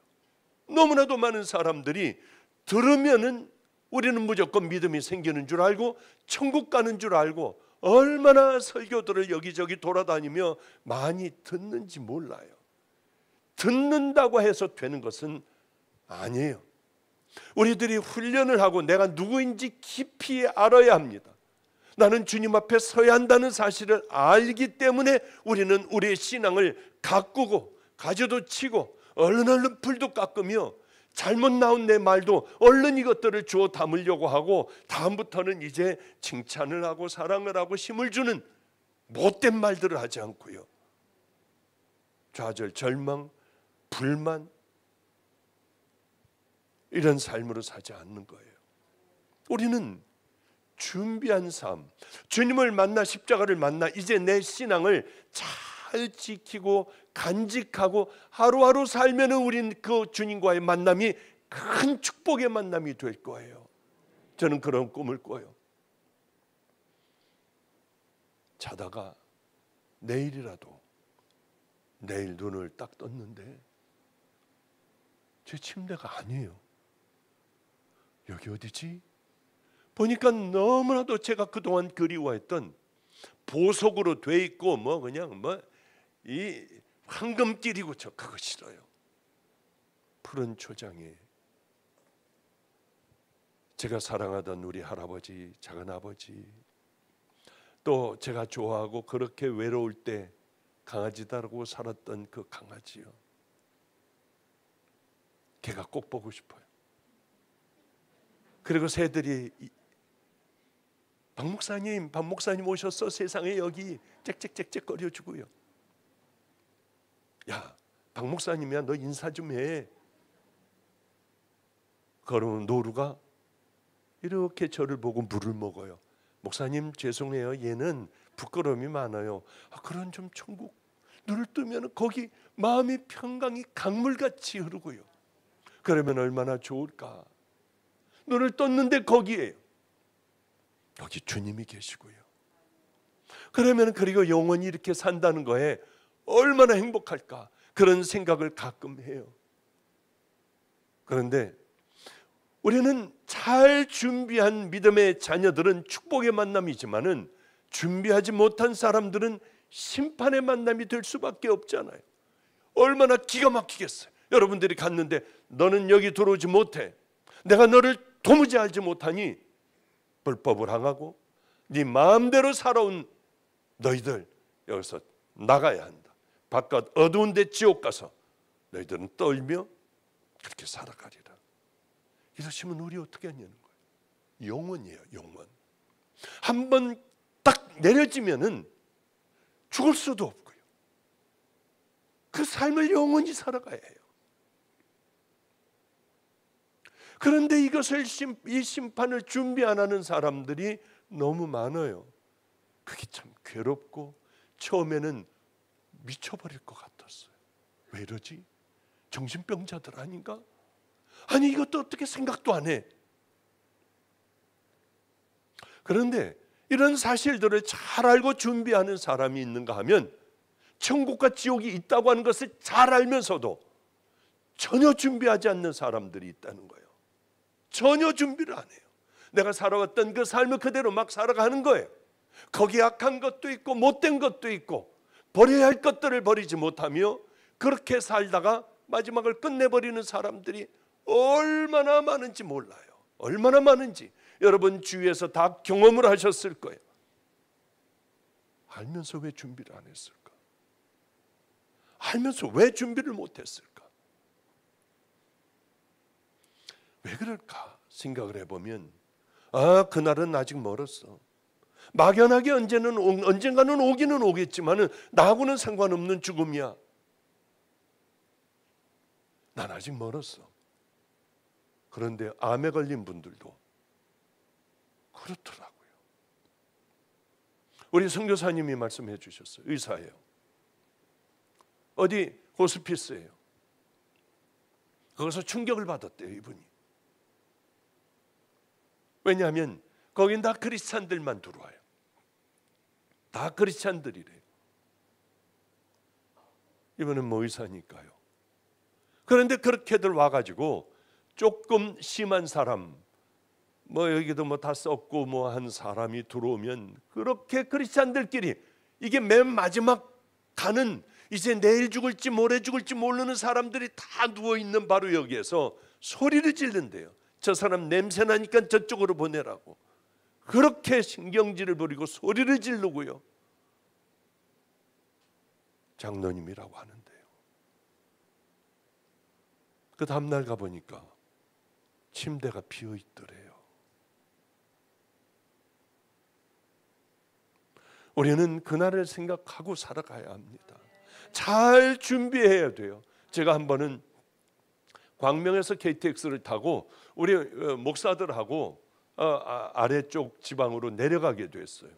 [SPEAKER 1] 너무나도 많은 사람들이 들으면은 우리는 무조건 믿음이 생기는 줄 알고 천국 가는 줄 알고 얼마나 설교들을 여기저기 돌아다니며 많이 듣는지 몰라요. 듣는다고 해서 되는 것은 아니에요. 우리들이 훈련을 하고 내가 누구인지 깊이 알아야 합니다. 나는 주님 앞에 서야 한다는 사실을 알기 때문에 우리는 우리의 신앙을 가꾸고 가지도 치고 얼른 풀도 깎으며 잘못 나온 내 말도 얼른 이것들을 주워 담으려고 하고 다음부터는 이제 칭찬을 하고 사랑을 하고 힘을 주는 못된 말들을 하지 않고요. 좌절, 절망, 불만 이런 삶으로 사지 않는 거예요. 우리는 준비한 삶, 주님을 만나 십자가를 만나 이제 내 신앙을 잘 지키고 간직하고 하루하루 살면 우린 그 주님과의 만남이 큰 축복의 만남이 될 거예요. 저는 그런 꿈을 꿔요. 자다가 내일이라도 내일 눈을 딱 떴는데 제 침대가 아니에요. 여기 어디지? 보니까 너무나도 제가 그동안 그리워했던 보석으로 돼 있고 그냥 이 황금길이고 저 그거 싫어요. 푸른 초장에 제가 사랑하던 우리 할아버지, 작은아버지, 또 제가 좋아하고 그렇게 외로울 때 강아지 다루고 살았던 그 강아지요. 걔가 꼭 보고 싶어요. 그리고 새들이 박 목사님 오셨어. 세상에 여기 짹짹짹짹 거려주고요. 야, 박 목사님이야, 너 인사 좀 해. 그러면 노루가 이렇게 저를 보고 물을 먹어요. 목사님 죄송해요. 얘는 부끄러움이 많아요. 그런 좀 천국 눈을 뜨면 거기 마음의 평강이 강물같이 흐르고요. 그러면 얼마나 좋을까. 눈을 떴는데 거기에요. 여기 주님이 계시고요. 그러면 그리고 영원히 이렇게 산다는 거에 얼마나 행복할까. 그런 생각을 가끔 해요. 그런데 우리는 잘 준비한 믿음의 자녀들은 축복의 만남이지만은 준비하지 못한 사람들은 심판의 만남이 될 수밖에 없잖아요. 얼마나 기가 막히겠어요. 여러분들이 갔는데 너는 여기 들어오지 못해. 내가 너를 도무지 알지 못하니 불법을 항하고 네 마음대로 살아온 너희들 여기서 나가야 한다. 바깥 어두운 데 지옥 가서 너희들은 떨며 그렇게 살아가리라. 이러시면 우리 어떻게 하냐는 거예요. 영원이에요. 영원. 한번 딱 내려지면은 죽을 수도 없고요. 그 삶을 영원히 살아가야 해요. 그런데 이 심판을 준비 안 하는 사람들이 너무 많아요. 그게 참 괴롭고 처음에는 미쳐버릴 것 같았어요. 왜 이러지? 정신병자들 아닌가? 아니 이것도 어떻게 생각도 안 해. 그런데 이런 사실들을 잘 알고 준비하는 사람이 있는가 하면 천국과 지옥이 있다고 하는 것을 잘 알면서도 전혀 준비하지 않는 사람들이 있다는 거예요. 전혀 준비를 안 해요. 내가 살아왔던 그 삶을 그대로 막 살아가는 거예요. 거기에 악한 것도 있고 못된 것도 있고 버려야 할 것들을 버리지 못하며 그렇게 살다가 마지막을 끝내버리는 사람들이 얼마나 많은지 몰라요. 얼마나 많은지 여러분 주위에서 다 경험을 하셨을 거예요. 알면서 왜 준비를 안 했을까? 알면서 왜 준비를 못했을까? 왜 그럴까 생각을 해보면 그날은 아직 멀었어. 막연하게 언젠가는 오기는 오겠지만은 나하고는 상관없는 죽음이야. 난 아직 멀었어. 그런데 암에 걸린 분들도 그렇더라고요. 우리 선교사님이 말씀해 주셨어요. 의사예요. 어디 호스피스예요. 거기서 충격을 받았대요, 이분이. 왜냐하면 거긴 다 크리스찬들만 들어와요. 다 크리스찬들이래요. 이분은 뭐 의사니까요. 그런데 그렇게들 와가지고 조금 심한 사람, 여기도 다 썩고 한 사람이 들어오면 그렇게 크리스찬들끼리 이게 맨 마지막 가는 이제 내일 죽을지 모레 죽을지 모르는 사람들이 다 누워있는 바로 여기에서 소리를 지른대요. 저 사람 냄새 나니까 저쪽으로 보내라고. 그렇게 신경질을 부리고 소리를 지르고요. 장로님이라고 하는데요. 그 다음날 가보니까 침대가 비어 있더래요. 우리는 그날을 생각하고 살아가야 합니다. 잘 준비해야 돼요. 제가 한 번은 광명에서 KTX를 타고 우리 목사들하고 아래쪽 지방으로 내려가게 됐어요.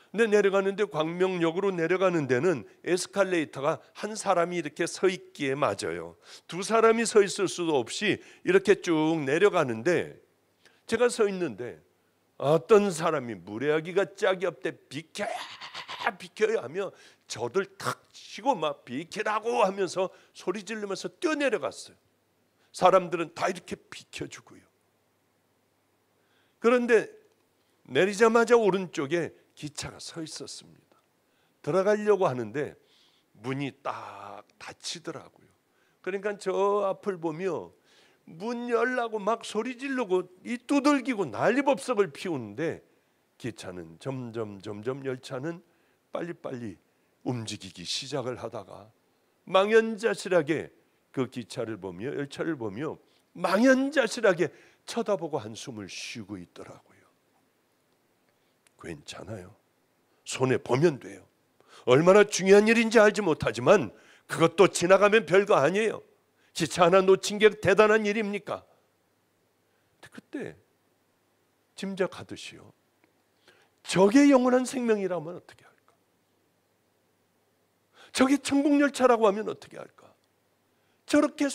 [SPEAKER 1] 근데 내려가는데 광명역으로 내려가는 데는 에스컬레이터가 한 사람이 이렇게 서 있기에 맞아요. 두 사람이 서 있을 수도 없이 이렇게 쭉 내려가는데 제가 서 있는데 어떤 사람이 무례하기가 짝이 없대 비켜야 하며 저들 탁 치고 막 비키라고 하면서 소리 지르면서 뛰어내려갔어요. 사람들은 다 이렇게 비켜주고요. 그런데 내리자마자 오른쪽에 기차가 서 있었습니다. 들어가려고 하는데 문이 딱 닫히더라고요. 그러니까 저 앞을 보며 문 열라고 막 소리 지르고 이 두들기고 난리법석을 피우는데 기차는 점점 열차는 빨리빨리 움직이기 시작을 하다가 망연자실하게 그 기차를 보며 열차를 보며 망연자실하게 쳐다보고 한숨을 쉬고 있더라고요. 괜찮아요. 손에 보면 돼요. 얼마나 중요한 일인지 알지 못하지만 그것도 지나가면 별거 아니에요. 기차 하나 놓친 게 대단한 일입니까? 그때 짐작하듯이요. 저게 영원한 생명이라면 어떻게 할까? 저게 천국열차라고 하면 어떻게 할까? 저렇게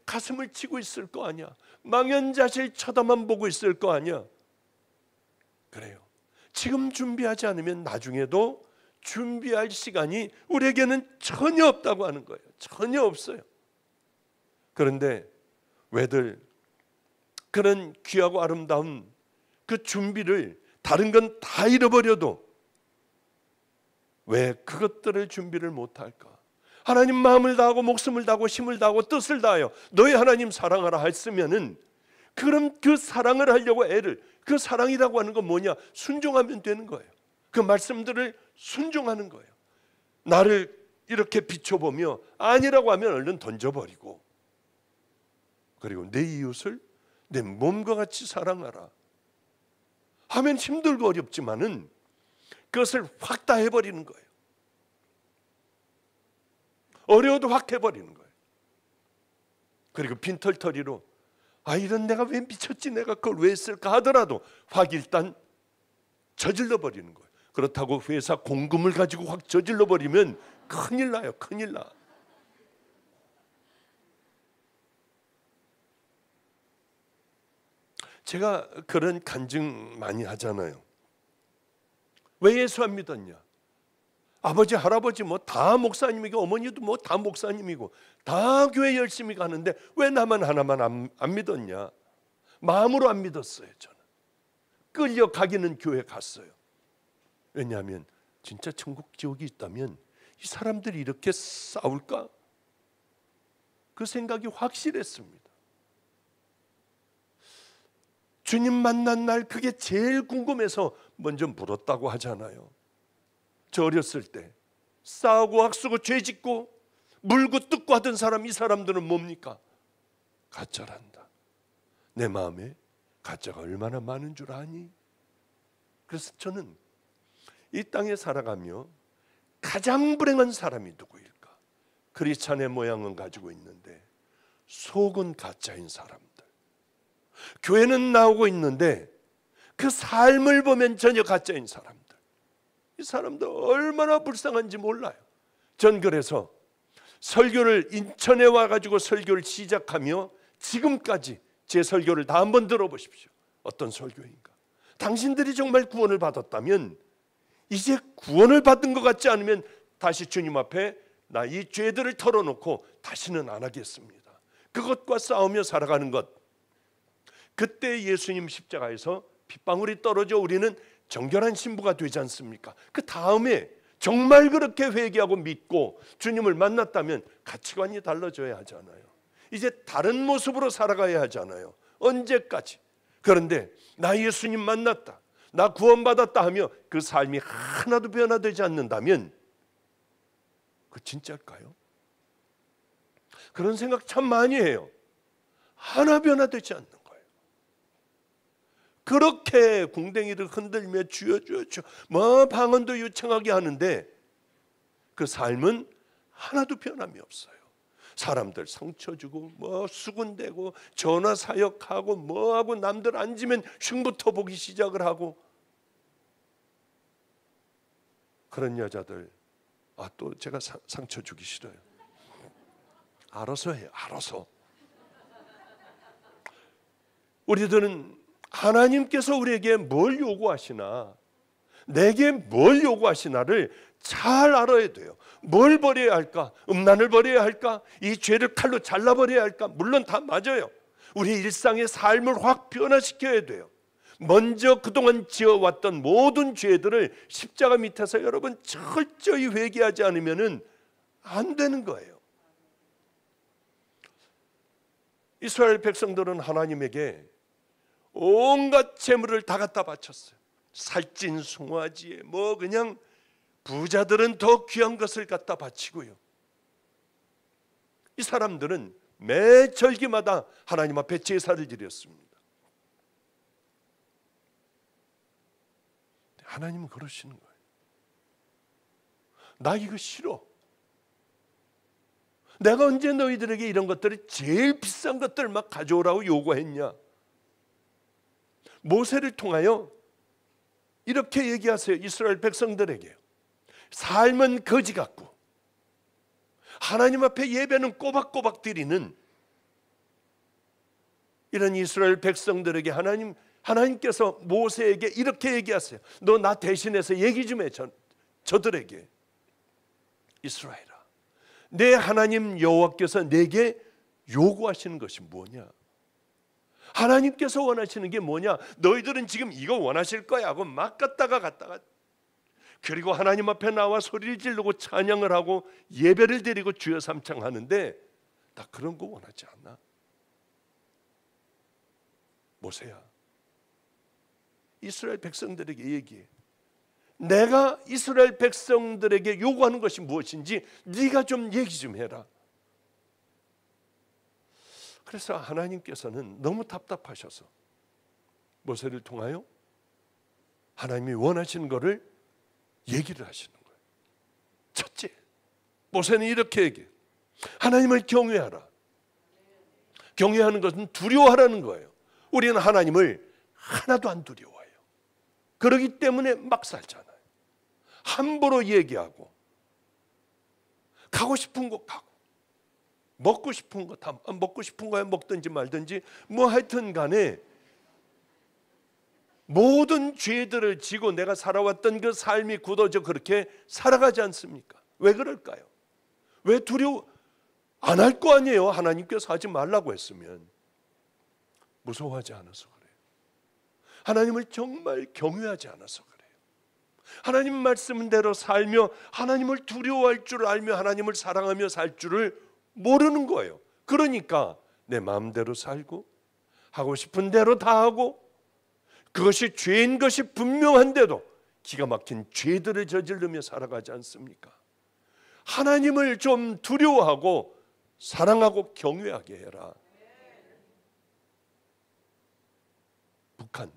[SPEAKER 1] 가슴을 치고 있을 거 아니야. 망연자실 쳐다만 보고 있을 거 아니야. 그래요. 지금 준비하지 않으면 나중에도 준비할 시간이 우리에게는 전혀 없다고 하는 거예요. 전혀 없어요. 그런데 왜들 그런 귀하고 아름다운 그 준비를 다른 건 다 잃어버려도 왜 그것들을 준비를 못할까? 하나님 마음을 다하고 목숨을 다하고 힘을 다하고 뜻을 다하여 너희 하나님 사랑하라 했으면은 그럼 그 사랑을 하려고 그 사랑이라고 하는 건 뭐냐? 순종하면 되는 거예요. 그 말씀들을 순종하는 거예요. 나를 이렇게 비춰보며 아니라고 하면 얼른 던져버리고 그리고 내 이웃을 내 몸과 같이 사랑하라 하면 힘들고 어렵지만은 그것을 확 다 해버리는 거예요. 어려워도 확 해버리는 거예요. 그리고 빈털터리로 이런 내가 왜 미쳤지 내가 그걸 왜 했을까 하더라도 확 일단 저질러 버리는 거예요. 그렇다고 회사 공금을 가지고 확 저질러 버리면 큰일 나요. 큰일 나. 제가 그런 간증 많이 하잖아요. 왜 예수 안 믿었냐? 아버지 할아버지 뭐 다 목사님이고 어머니도 뭐 다 목사님이고 다 교회 열심히 가는데 왜 나만 하나만 안 믿었냐? 마음으로 안 믿었어요. 저는 끌려가기는 교회 갔어요. 왜냐하면 진짜 천국 지옥이 있다면 이 사람들이 이렇게 싸울까? 그 생각이 확실했습니다. 주님 만난 날 그게 제일 궁금해서 먼저 물었다고 하잖아요. 저 어렸을 때 싸우고 악수고 죄짓고 물고 뜯고 하던 사람, 이 사람들은 뭡니까? 가짜란다. 내 마음에 가짜가 얼마나 많은 줄 아니? 그래서 저는 이 땅에 살아가며 가장 불행한 사람이 누구일까? 크리스찬의 모양은 가지고 있는데 속은 가짜인 사람들. 교회는 나오고 있는데 그 삶을 보면 전혀 가짜인 사람들. 이 사람들 얼마나 불쌍한지 몰라요. 전 그래서 설교를 인천에 와가지고 설교를 시작하며 지금까지 제 설교를 다 한번 들어보십시오. 어떤 설교인가? 당신들이 정말 구원을 받았다면 이제 구원을 받은 것 같지 않으면 다시 주님 앞에 나 이 죄들을 털어놓고 다시는 안 하겠습니다. 그것과 싸우며 살아가는 것. 그때 예수님 십자가에서 핏방울이 떨어져 우리는 정결한 신부가 되지 않습니까? 그 다음에 정말 그렇게 회개하고 믿고 주님을 만났다면 가치관이 달라져야 하잖아요. 이제 다른 모습으로 살아가야 하잖아요. 언제까지? 그런데 나 예수님 만났다, 나 구원받았다 하며 그 삶이 하나도 변화되지 않는다면 그 진짜일까요? 그런 생각 참 많이 해요. 하나 변화되지 않는 거예요. 그렇게 궁뎅이를 흔들며 주여 주여 주여 뭐 방언도 유창하게 하는데 그 삶은 하나도 변함이 없어요. 사람들 상처 주고 뭐 수군대고 전화 사역하고 뭐하고 남들 앉으면 흉부터 보기 시작을 하고, 그런 여자들 또 제가 상처 주기 싫어요. 알아서 해요. 알아서. 우리들은 하나님께서 우리에게 뭘 요구하시나, 내게 뭘 요구하시나를 잘 알아야 돼요. 뭘 버려야 할까? 음란을 버려야 할까? 이 죄를 칼로 잘라버려야 할까? 물론 다 맞아요. 우리 일상의 삶을 확 변화시켜야 돼요. 먼저 그동안 지어왔던 모든 죄들을 십자가 밑에서 여러분 철저히 회개하지 않으면 안 되는 거예요. 이스라엘 백성들은 하나님에게 온갖 재물을 다 갖다 바쳤어요. 살찐 송아지에 뭐 그냥 부자들은 더 귀한 것을 갖다 바치고요. 이 사람들은 매 절기마다 하나님 앞에 제사를 드렸습니다. 하나님은 그러시는 거예요. 나 이거 싫어. 내가 언제 너희들에게 이런 것들을 제일 비싼 것들 막 가져오라고 요구했냐? 모세를 통하여 이렇게 얘기하세요. 이스라엘 백성들에게. 삶은 거지 같고 하나님 앞에 예배는 꼬박꼬박 드리는 이런 이스라엘 백성들에게 하나님께서 모세에게 이렇게 얘기하세요. 너 나 대신해서 얘기 좀 해. 저들에게. 이스라엘아, 내 하나님 여호와께서 내게 요구하시는 것이 뭐냐? 하나님께서 원하시는 게 뭐냐? 너희들은 지금 이거 원하실 거야 하고 막 갔다가 그리고 하나님 앞에 나와 소리를 지르고 찬양을 하고 예배를 드리고 주여 삼창하는데 나 그런 거 원하지 않나? 모세야, 이스라엘 백성들에게 얘기해. 내가 이스라엘 백성들에게 요구하는 것이 무엇인지 네가 좀 얘기 좀 해라. 그래서 하나님께서는 너무 답답하셔서 모세를 통하여 하나님이 원하시는 것을 얘기를 하시는 거예요. 첫째, 모세는 이렇게 얘기해요. 하나님을 경외하라. 경외하는 것은 두려워하라는 거예요. 우리는 하나님을 하나도 안 두려워해요. 그렇기 때문에 막 살잖아요. 함부로 얘기하고 가고 싶은 곳 가고 먹고 싶은 거 다 먹고 싶은 거야 먹든지 말든지 뭐 하여튼 간에 모든 죄들을 지고 내가 살아왔던 그 삶이 굳어져 그렇게 살아가지 않습니까? 왜 그럴까요? 왜 두려워 안 할 거 아니에요? 하나님께서 하지 말라고 했으면. 무서워하지 않아서 그래요. 하나님을 정말 경외하지 않아서 그래요. 하나님 말씀대로 살며 하나님을 두려워할 줄 알며 하나님을 사랑하며 살 줄을 모르는 거예요. 그러니까 내 마음대로 살고 하고 싶은 대로 다 하고 그것이 죄인 것이 분명한데도 기가 막힌 죄들을 저지르며 살아가지 않습니까? 하나님을 좀 두려워하고 사랑하고 경외하게 해라. 북한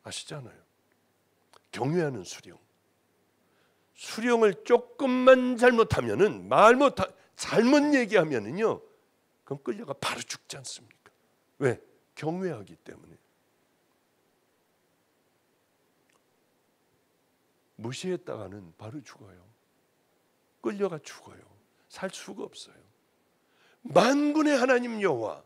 [SPEAKER 1] 아시잖아요. 경외하는 수령. 수령을 조금만 잘못하면은 잘못 얘기하면은요, 그럼 끌려가 바로 죽지 않습니까? 왜? 경외하기 때문에. 무시했다가는 바로 죽어요. 끌려가 죽어요. 살 수가 없어요. 만군의 하나님 여호와,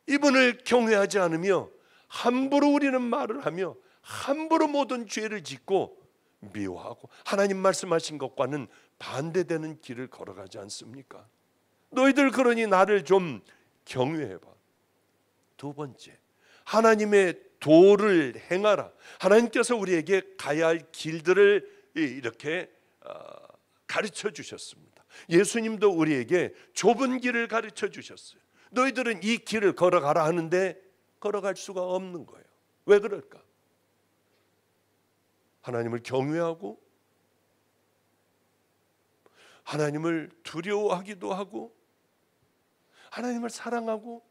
[SPEAKER 1] 이분을 경외하지 않으며 함부로 우리는 말을 하며 함부로 모든 죄를 짓고 미워하고 하나님 말씀하신 것과는 반대되는 길을 걸어가지 않습니까? 너희들 그러니 나를 좀 경외해봐. 두 번째, 하나님의 도를 행하라. 하나님께서 우리에게 가야 할 길들을 이렇게 가르쳐 주셨습니다. 예수님도 우리에게 좁은 길을 가르쳐 주셨어요. 너희들은 이 길을 걸어가라 하는데 걸어갈 수가 없는 거예요. 왜 그럴까? 하나님을 경외하고 하나님을 두려워하기도 하고 하나님을 사랑하고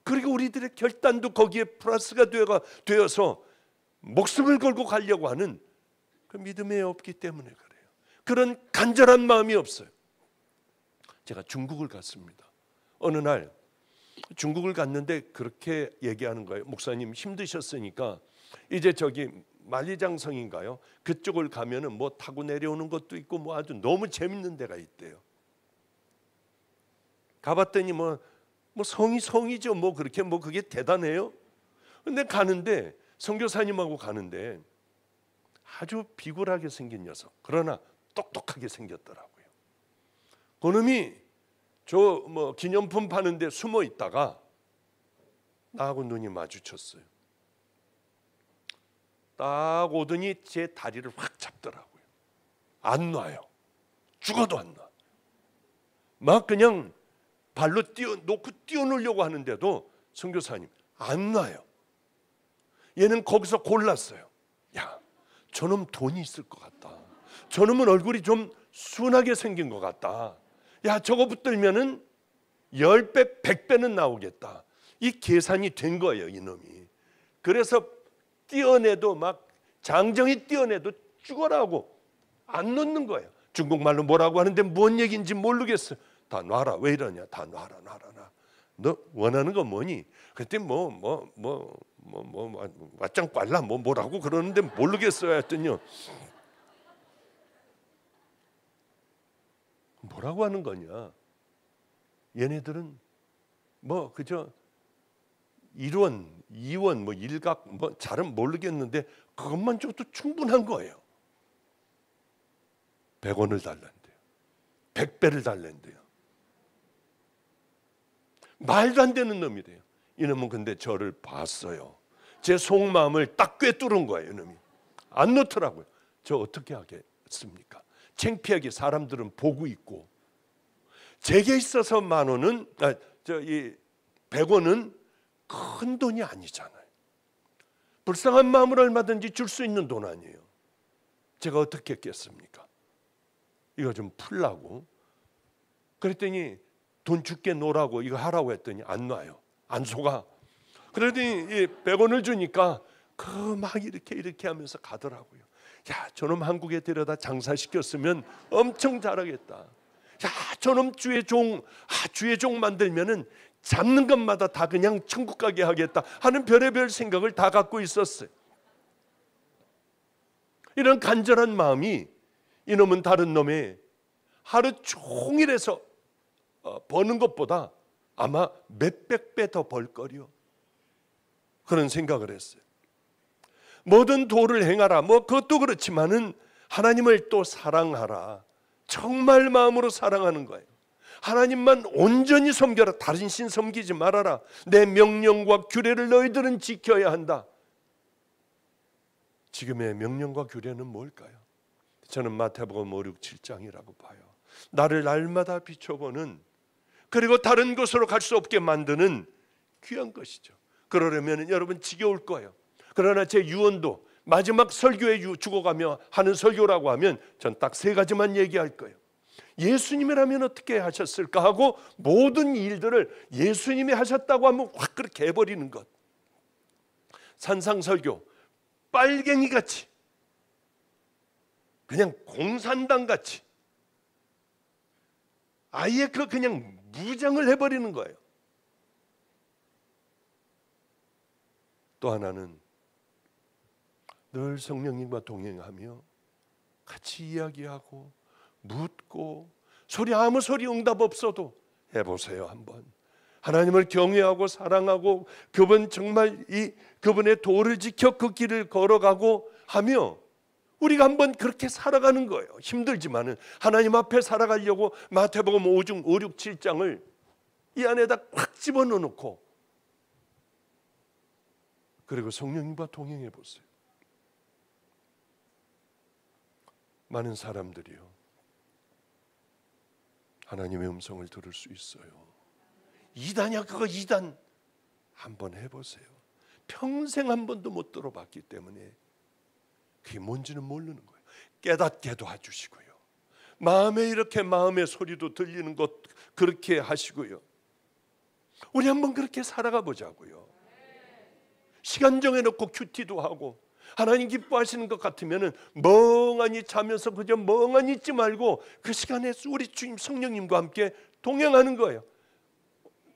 [SPEAKER 1] 그리고 우리들의 결단도 거기에 플러스가 되어서 목숨을 걸고 가려고 하는 그 믿음이 없기 때문에 그래요. 그런 간절한 마음이 없어요. 제가 중국을 갔습니다. 어느 날 중국을 갔는데 그렇게 얘기하는 거예요. 목사님 힘드셨으니까 이제 저기 만리장성인가요? 그쪽을 가면은 뭐 타고 내려오는 것도 있고 뭐 아주 너무 재밌는 데가 있대요. 가봤더니 뭐 성이죠. 뭐 그렇게 뭐 그게 대단해요. 근데 가는데 선교사님하고 가는데 아주 비굴하게 생긴 녀석. 그러나 똑똑하게 생겼더라고요. 그놈이 저 뭐 기념품 파는데 숨어 있다가 나하고 눈이 마주쳤어요. 딱 오더니 제 다리를 확 잡더라고요. 안 놔요. 죽어도 안 놔. 막 그냥 발로 놓고 뛰어놀려고 하는데도 선교사님 안 놔요. 얘는 거기서 골랐어요. 야, 저놈 돈이 있을 것 같다. 저놈은 얼굴이 좀 순하게 생긴 것 같다. 야, 저거 붙들면은 10배, 100배는 나오겠다. 이 계산이 된 거예요, 이놈이. 그래서 뛰어내도 막 장정이 뛰어내도 죽어라고 안 놓는 거예요. 중국말로 뭐라고 하는데 뭔 얘기인지 모르겠어요. 다 놔라. 왜 이러냐? 다 놔라. 너 원하는 건 뭐니? 그때 왓짱 빨라 뭐라고 그러는데 모르겠어요 했더니요. 뭐라고 하는 거냐? 얘네들은 뭐 그저 1원, 2원, 뭐 일각 뭐 잘은 모르겠는데 그것만 줘도 충분한 거예요. 100원을 달란대요. 100배를 달란대요. 말도 안 되는 놈이래요. 이놈은 근데 저를 봤어요. 제 속마음을 딱 꿰뚫은 거예요. 이놈이 안 놓더라고요. 저 어떻게 하겠습니까? 창피하게 사람들은 보고 있고 제게 있어서 10,000원은 이 100원은 큰 돈이 아니잖아요. 불쌍한 마음을 얼마든지 줄 수 있는 돈 아니에요. 제가 어떻게 했겠습니까? 이거 좀 풀라고 그랬더니 돈 줄게 놓으라고 이거 하라고 했더니 안 놔요. 안 속아. 그러더니 이 100원을 주니까 그 막 이렇게 하면서 가더라고요. 야, 저놈 한국에 데려다 장사시켰으면 엄청 잘하겠다. 야, 저놈 주의 종 만들면은 잡는 것마다 다 그냥 천국 가게 하겠다 하는 별의별 생각을 다 갖고 있었어요. 이런 간절한 마음이 이놈은 다른 놈의 하루 종일해서 버는 것보다 아마 몇백 배 더 벌거리요. 그런 생각을 했어요. 모든 도를 행하라. 뭐 그것도 그렇지만은 하나님을 또 사랑하라. 정말 마음으로 사랑하는 거예요. 하나님만 온전히 섬겨라. 다른 신 섬기지 말아라. 내 명령과 규례를 너희들은 지켜야 한다. 지금의 명령과 규례는 뭘까요? 저는 마태복음 5, 6, 7장이라고 봐요. 나를 날마다 비춰보는 그리고 다른 곳으로 갈 수 없게 만드는 귀한 것이죠. 그러려면 여러분 지겨울 거예요. 그러나 제 유언도 마지막 설교에 죽어가며 하는 설교라고 하면 전 딱 3가지만 얘기할 거예요. 예수님이라면 어떻게 하셨을까 하고 모든 일들을 예수님이 하셨다고 하면 확 그렇게 해버리는 것. 산상설교 빨갱이같이 그냥 공산당같이 아예 그냥 무장을 해버리는 거예요. 또 하나는 늘 성령님과 동행하며 같이 이야기하고 묻고 아무 소리 응답 없어도 해보세요 한번. 하나님을 경외하고 사랑하고 그분 정말 그분의 도를 지켜 그 길을 걸어가고 하며 우리가 한번 그렇게 살아가는 거예요. 힘들지만은 하나님 앞에 살아가려고 마태복음 5, 6, 7장을 이 안에다 꽉 집어넣고 그리고 성령님과 동행해 보세요. 많은 사람들이요 하나님의 음성을 들을 수 있어요. 이단이야 그거 이단 한번 해보세요. 평생 한 번도 못 들어봤기 때문에 그게 뭔지는 모르는 거예요. 깨닫게 도와주시고요. 마음에 이렇게 마음의 소리도 들리는 것 그렇게 하시고요. 우리 한번 그렇게 살아가 보자고요. 시간 정해놓고 큐티도 하고 하나님 기뻐하시는 것 같으면 멍하니 자면서 그저 멍하니 있지 말고 그 시간에 우리 주님 성령님과 함께 동행하는 거예요.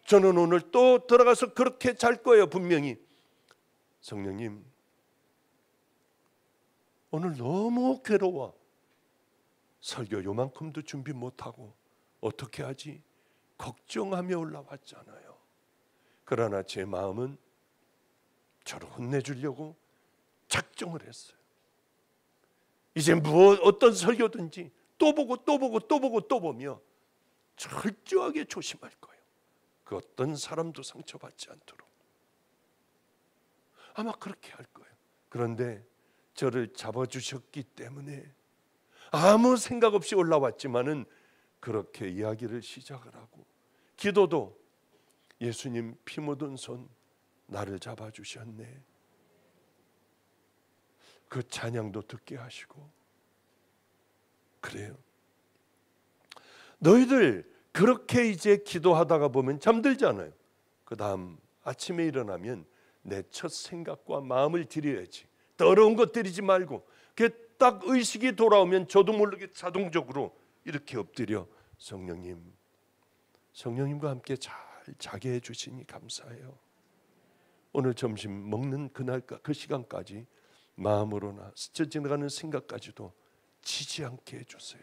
[SPEAKER 1] 저는 오늘 또 들어가서 그렇게 잘 거예요. 분명히 성령님 오늘 너무 괴로워. 설교 요만큼도 준비 못하고 어떻게 하지? 걱정하며 올라왔잖아요. 그러나 제 마음은 저를 혼내주려고 작정을 했어요. 이제 어떤 설교든지 또 보고 또 보고 또 보고 또 보며 철저하게 조심할 거예요. 그 어떤 사람도 상처받지 않도록. 아마 그렇게 할 거예요. 그런데 저를 잡아주셨기 때문에 아무 생각 없이 올라왔지만은 그렇게 이야기를 시작을 하고 기도도 예수님 피 묻은 손 나를 잡아주셨네. 그 찬양도 듣게 하시고 그래요. 너희들 그렇게 이제 기도하다가 보면 잠들잖아요. 그 다음 아침에 일어나면 내 첫 생각과 마음을 드려야지. 더러운 것 드리지 말고 딱 의식이 돌아오면 저도 모르게 자동적으로 이렇게 엎드려 성령님과 함께 잘 자게 해주시니 감사해요. 오늘 점심 먹는 그날 그 시간까지 마음으로나 스쳐 지나가는 생각까지도 지지 않게 해주세요.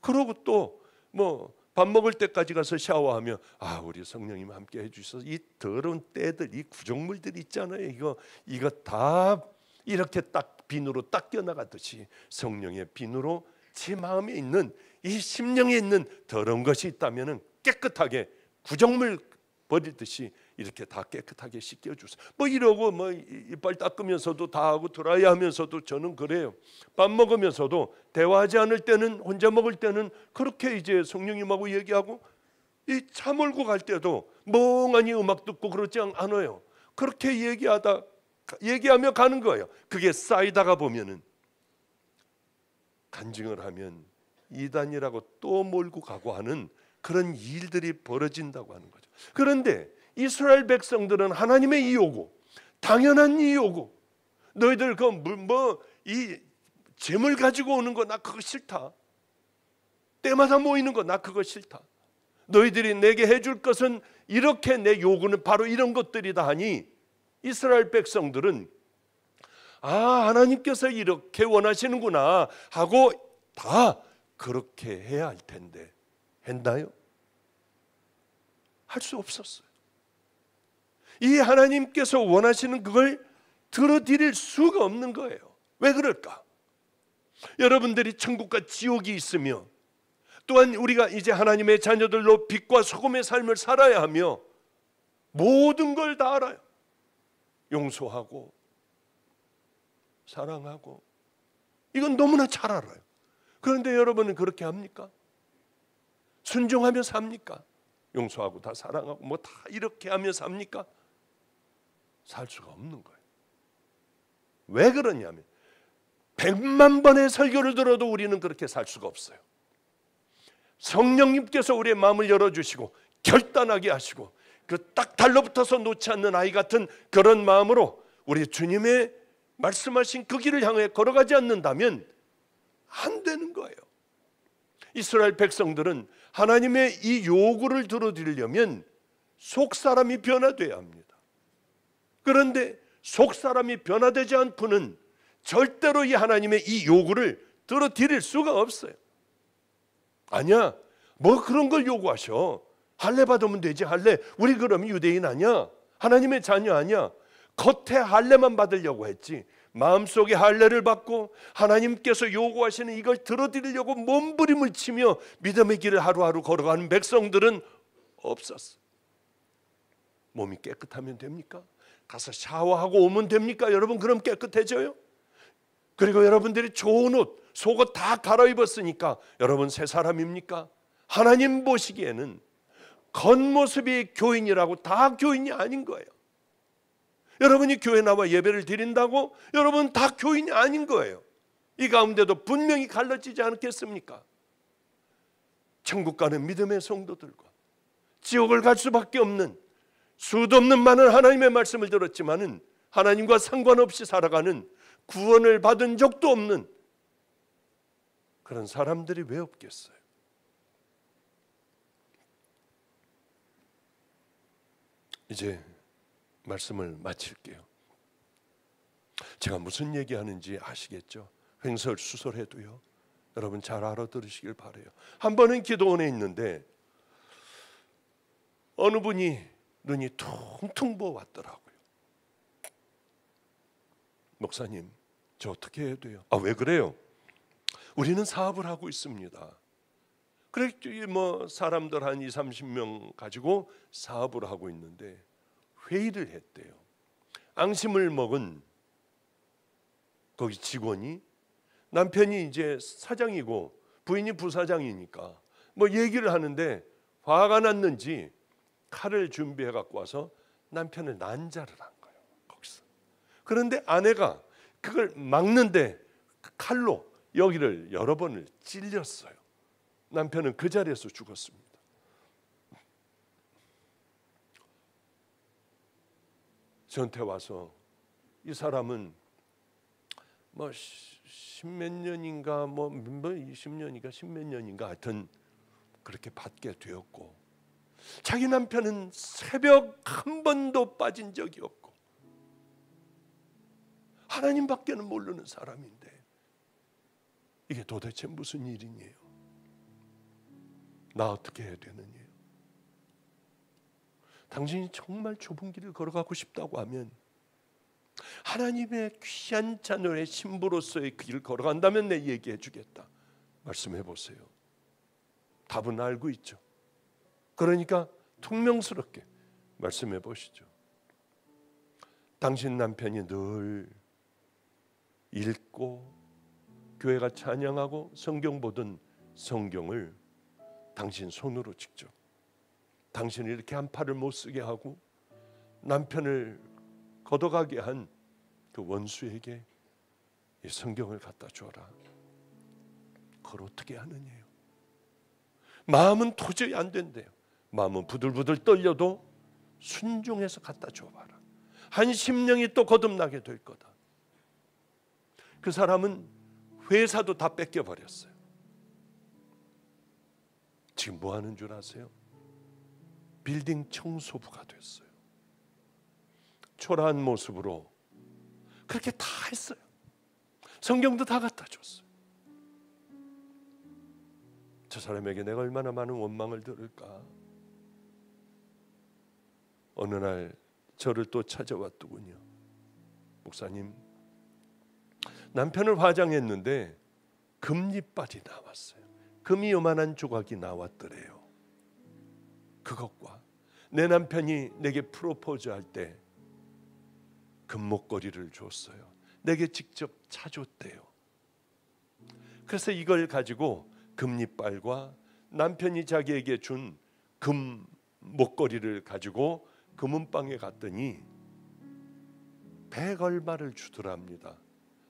[SPEAKER 1] 그러고 또 밥 먹을 때까지 가서 샤워하며 우리 성령님 함께 해주셔서 이 더러운 때들 이 구정물들 있잖아요. 이거 다 이렇게 딱 비누로 닦여 나가듯이 성령의 비누로 제 마음에 있는 이 심령에 있는 더러운 것이 있다면은 깨끗하게 구정물 버리듯이 이렇게 다 깨끗하게 씻겨주세요. 이러고 이빨 닦으면서도 다 하고 드라이 하면서도 저는 그래요. 밥 먹으면서도 대화하지 않을 때는 혼자 먹을 때는 그렇게 이제 성령님하고 얘기하고 이 차 몰고 갈 때도 멍하니 음악 듣고 그러지 않아요. 그렇게 얘기하며 가는 거예요. 그게 쌓이다가 보면은 간증을 하면 이단이라고 또 몰고 가고 하는 그런 일들이 벌어진다고 하는 거죠. 그런데 이스라엘 백성들은 하나님의 이 요구, 당연한 이 요구, 너희들 이 재물 가지고 오는 거 나 그거 싫다. 때마다 모이는 거 나 그거 싫다. 너희들이 내게 해줄 것은 이렇게 내 요구는 바로 이런 것들이다 하니 이스라엘 백성들은 하나님께서 이렇게 원하시는구나 하고 다 그렇게 해야 할 텐데 했나요? 할 수 없었어요. 이 하나님께서 원하시는 그걸 들어드릴 수가 없는 거예요. 왜 그럴까? 여러분들이 천국과 지옥이 있으며 또한 우리가 이제 하나님의 자녀들로 빛과 소금의 삶을 살아야 하며 모든 걸 다 알아요. 용서하고 사랑하고 이건 너무나 잘 알아요. 그런데 여러분은 그렇게 합니까? 순종하며 삽니까? 용서하고 다 사랑하고 다 이렇게 하며 삽니까? 살 수가 없는 거예요. 왜 그러냐면 100만 번의 설교를 들어도 우리는 그렇게 살 수가 없어요. 성령님께서 우리의 마음을 열어주시고 결단하게 하시고 그 딱 달라붙어서 놓지 않는 아이 같은 그런 마음으로 우리 주님의 말씀하신 그 길을 향해 걸어가지 않는다면 안 되는 거예요. 이스라엘 백성들은 하나님의 이 요구를 들어드리려면 속사람이 변화돼야 합니다. 그런데 속사람이 변화되지 않고는 절대로 이 하나님의 이 요구를 들어드릴 수가 없어요. 아니야, 그런 걸 요구하셔. 할례 받으면 되지. 할례. 우리 그럼 유대인 아니야? 하나님의 자녀 아니야? 겉에 할례만 받으려고 했지 마음속에 할례를 받고 하나님께서 요구하시는 이걸 들어드리려고 몸부림을 치며 믿음의 길을 하루하루 걸어가는 백성들은 없었어. 몸이 깨끗하면 됩니까? 가서 샤워하고 오면 됩니까? 여러분 그럼 깨끗해져요? 그리고 여러분들이 좋은 옷, 속옷 다 갈아입었으니까 여러분 새 사람입니까? 하나님 보시기에는 겉모습이 교인이라고 다 교인이 아닌 거예요. 여러분이 교회 나와 예배를 드린다고 여러분 다 교인이 아닌 거예요. 이 가운데도 분명히 갈라지지 않겠습니까? 천국 가는 믿음의 성도들과 지옥을 갈 수밖에 없는 수도 없는 많은 하나님의 말씀을 들었지만은 하나님과 상관없이 살아가는 구원을 받은 적도 없는 그런 사람들이 왜 없겠어요? 이제 말씀을 마칠게요. 제가 무슨 얘기하는지 아시겠죠? 횡설수설해도요. 여러분 잘 알아들으시길 바라요. 한 번은 기도원에 있는데 어느 분이 눈이 퉁퉁 부어왔더라고요. 목사님, 저 어떻게 해야 돼요? 왜 그래요? 우리는 사업을 하고 있습니다. 그래 뭐 사람들 한 20, 30명 가지고 사업을 하고 있는데 회의를 했대요. 앙심을 먹은 거기 직원이 남편이 이제 사장이고 부인이 부사장이니까 뭐 얘기를 하는데 화가 났는지 칼을 준비해 갖고 와서 남편을 난자를 한 거예요. 거기서. 그런데 아내가 그걸 막는데 칼로 여기를 여러 번을 찔렸어요. 남편은 그 자리에서 죽었습니다. 저한테 와서 이 사람은 뭐 십몇 년인가 뭐 20년인가 십몇 년인가 하여튼 그렇게 받게 되었고 자기 남편은 새벽 한 번도 빠진 적이 없고 하나님밖에는 모르는 사람인데 이게 도대체 무슨 일이니요? 나 어떻게 해야 되느냐? 당신이 정말 좁은 길을 걸어가고 싶다고 하면 하나님의 귀한 자녀의 신부로서의 그 길을 걸어간다면 내 얘기해 주겠다. 말씀해 보세요. 답은 알고 있죠. 그러니까 퉁명스럽게 말씀해 보시죠. 당신 남편이 늘 읽고 교회가 찬양하고 성경 보던 성경을 당신 손으로 직접 당신이 이렇게 한 팔을 못 쓰게 하고 남편을 걷어가게 한 그 원수에게 이 성경을 갖다 줘라. 그걸 어떻게 하느냐요? 마음은 도저히 안 된대요. 마음은 부들부들 떨려도 순종해서 갖다 줘봐라. 한 심령이 또 거듭나게 될 거다. 그 사람은 회사도 다 뺏겨버렸어요. 지금 뭐 하는 줄 아세요? 빌딩 청소부가 됐어요. 초라한 모습으로 그렇게 다 했어요. 성경도 다 갖다 줬어요. 저 사람에게 내가 얼마나 많은 원망을 들을까. 어느 날 저를 또 찾아왔더군요. 목사님, 남편을 화장했는데 금리빨이 나왔어요. 금이 요만한 조각이 나왔더래요. 그것과 내 남편이 내게 프로포즈 할 때 금목걸이를 줬어요. 내게 직접 차줬대요. 그래서 이걸 가지고 금리빨과 남편이 자기에게 준 금 목걸이를 가지고 금은방에 갔더니 100 얼마를 주더랍니다.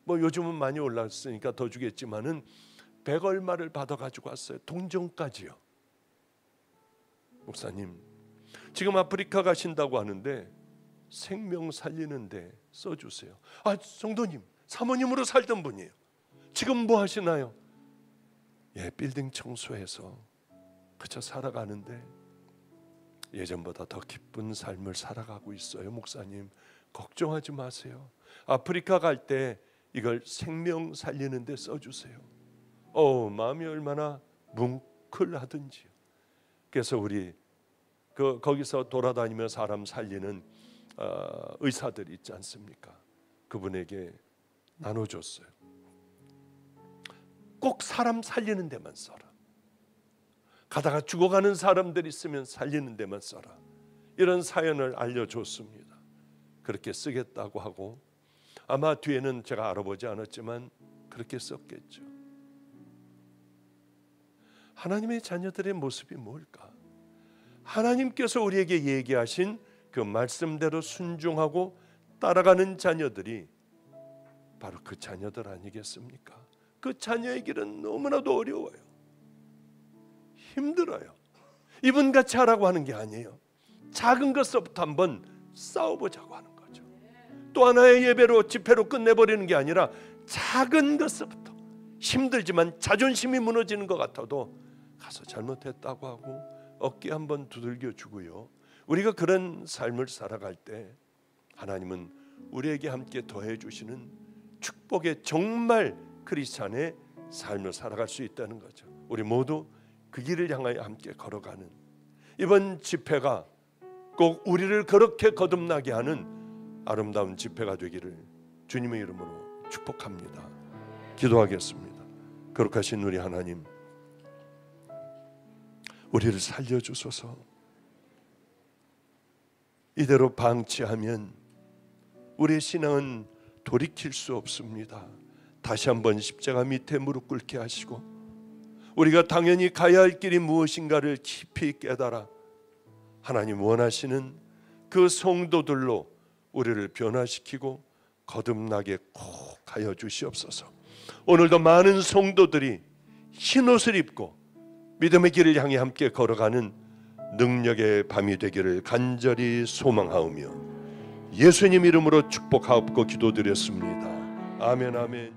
[SPEAKER 1] 뭐 요즘은 많이 올랐으니까 더 주겠지만은 100 얼마를 받아가지고 왔어요. 동전까지요. 목사님, 지금 아프리카 가신다고 하는데 생명 살리는데 써주세요. 성도님, 사모님으로 살던 분이에요. 지금 뭐 하시나요? 빌딩 청소해서 그저 살아가는데 예전보다 더 기쁜 삶을 살아가고 있어요. 목사님, 걱정하지 마세요. 아프리카 갈 때 이걸 생명 살리는데 써주세요. 마음이 얼마나 뭉클하든지요. 그래서 우리 거기서 돌아다니며 사람 살리는 의사들 있지 않습니까? 그분에게 나눠줬어요. 꼭 사람 살리는 데만 써라. 가다가 죽어가는 사람들 있으면 살리는 데만 써라. 이런 사연을 알려줬습니다. 그렇게 쓰겠다고 하고 아마 뒤에는 제가 알아보지 않았지만 그렇게 썼겠죠. 하나님의 자녀들의 모습이 뭘까? 하나님께서 우리에게 얘기하신 그 말씀대로 순종하고 따라가는 자녀들이 바로 그 자녀들 아니겠습니까? 그 자녀의 길은 너무나도 어려워요. 힘들어요. 이분같이 하라고 하는 게 아니에요. 작은 것부터 한번 싸워보자고 하는 거죠. 또 하나의 예배로 집회로 끝내버리는 게 아니라 작은 것부터, 힘들지만 자존심이 무너지는 것 같아도 가서 잘못했다고 하고 어깨 한번 두들겨 주고요. 우리가 그런 삶을 살아갈 때 하나님은 우리에게 함께 더해 주시는 축복의 정말 크리스찬의 삶을 살아갈 수 있다는 거죠. 우리 모두 그 길을 향하여 함께 걸어가는 이번 집회가 꼭 우리를 그렇게 거듭나게 하는 아름다운 집회가 되기를 주님의 이름으로 축복합니다. 기도하겠습니다. 거룩하신 우리 하나님, 우리를 살려주소서. 이대로 방치하면 우리의 신앙은 돌이킬 수 없습니다. 다시 한번 십자가 밑에 무릎 꿇게 하시고 우리가 당연히 가야 할 길이 무엇인가를 깊이 깨달아 하나님 원하시는 그 성도들로 우리를 변화시키고 거듭나게 꼭 하여 주시옵소서. 오늘도 많은 성도들이 흰옷을 입고 믿음의 길을 향해 함께 걸어가는 능력의 밤이 되기를 간절히 소망하오며 예수님 이름으로 축복하옵고 기도드렸습니다. 아멘 아멘.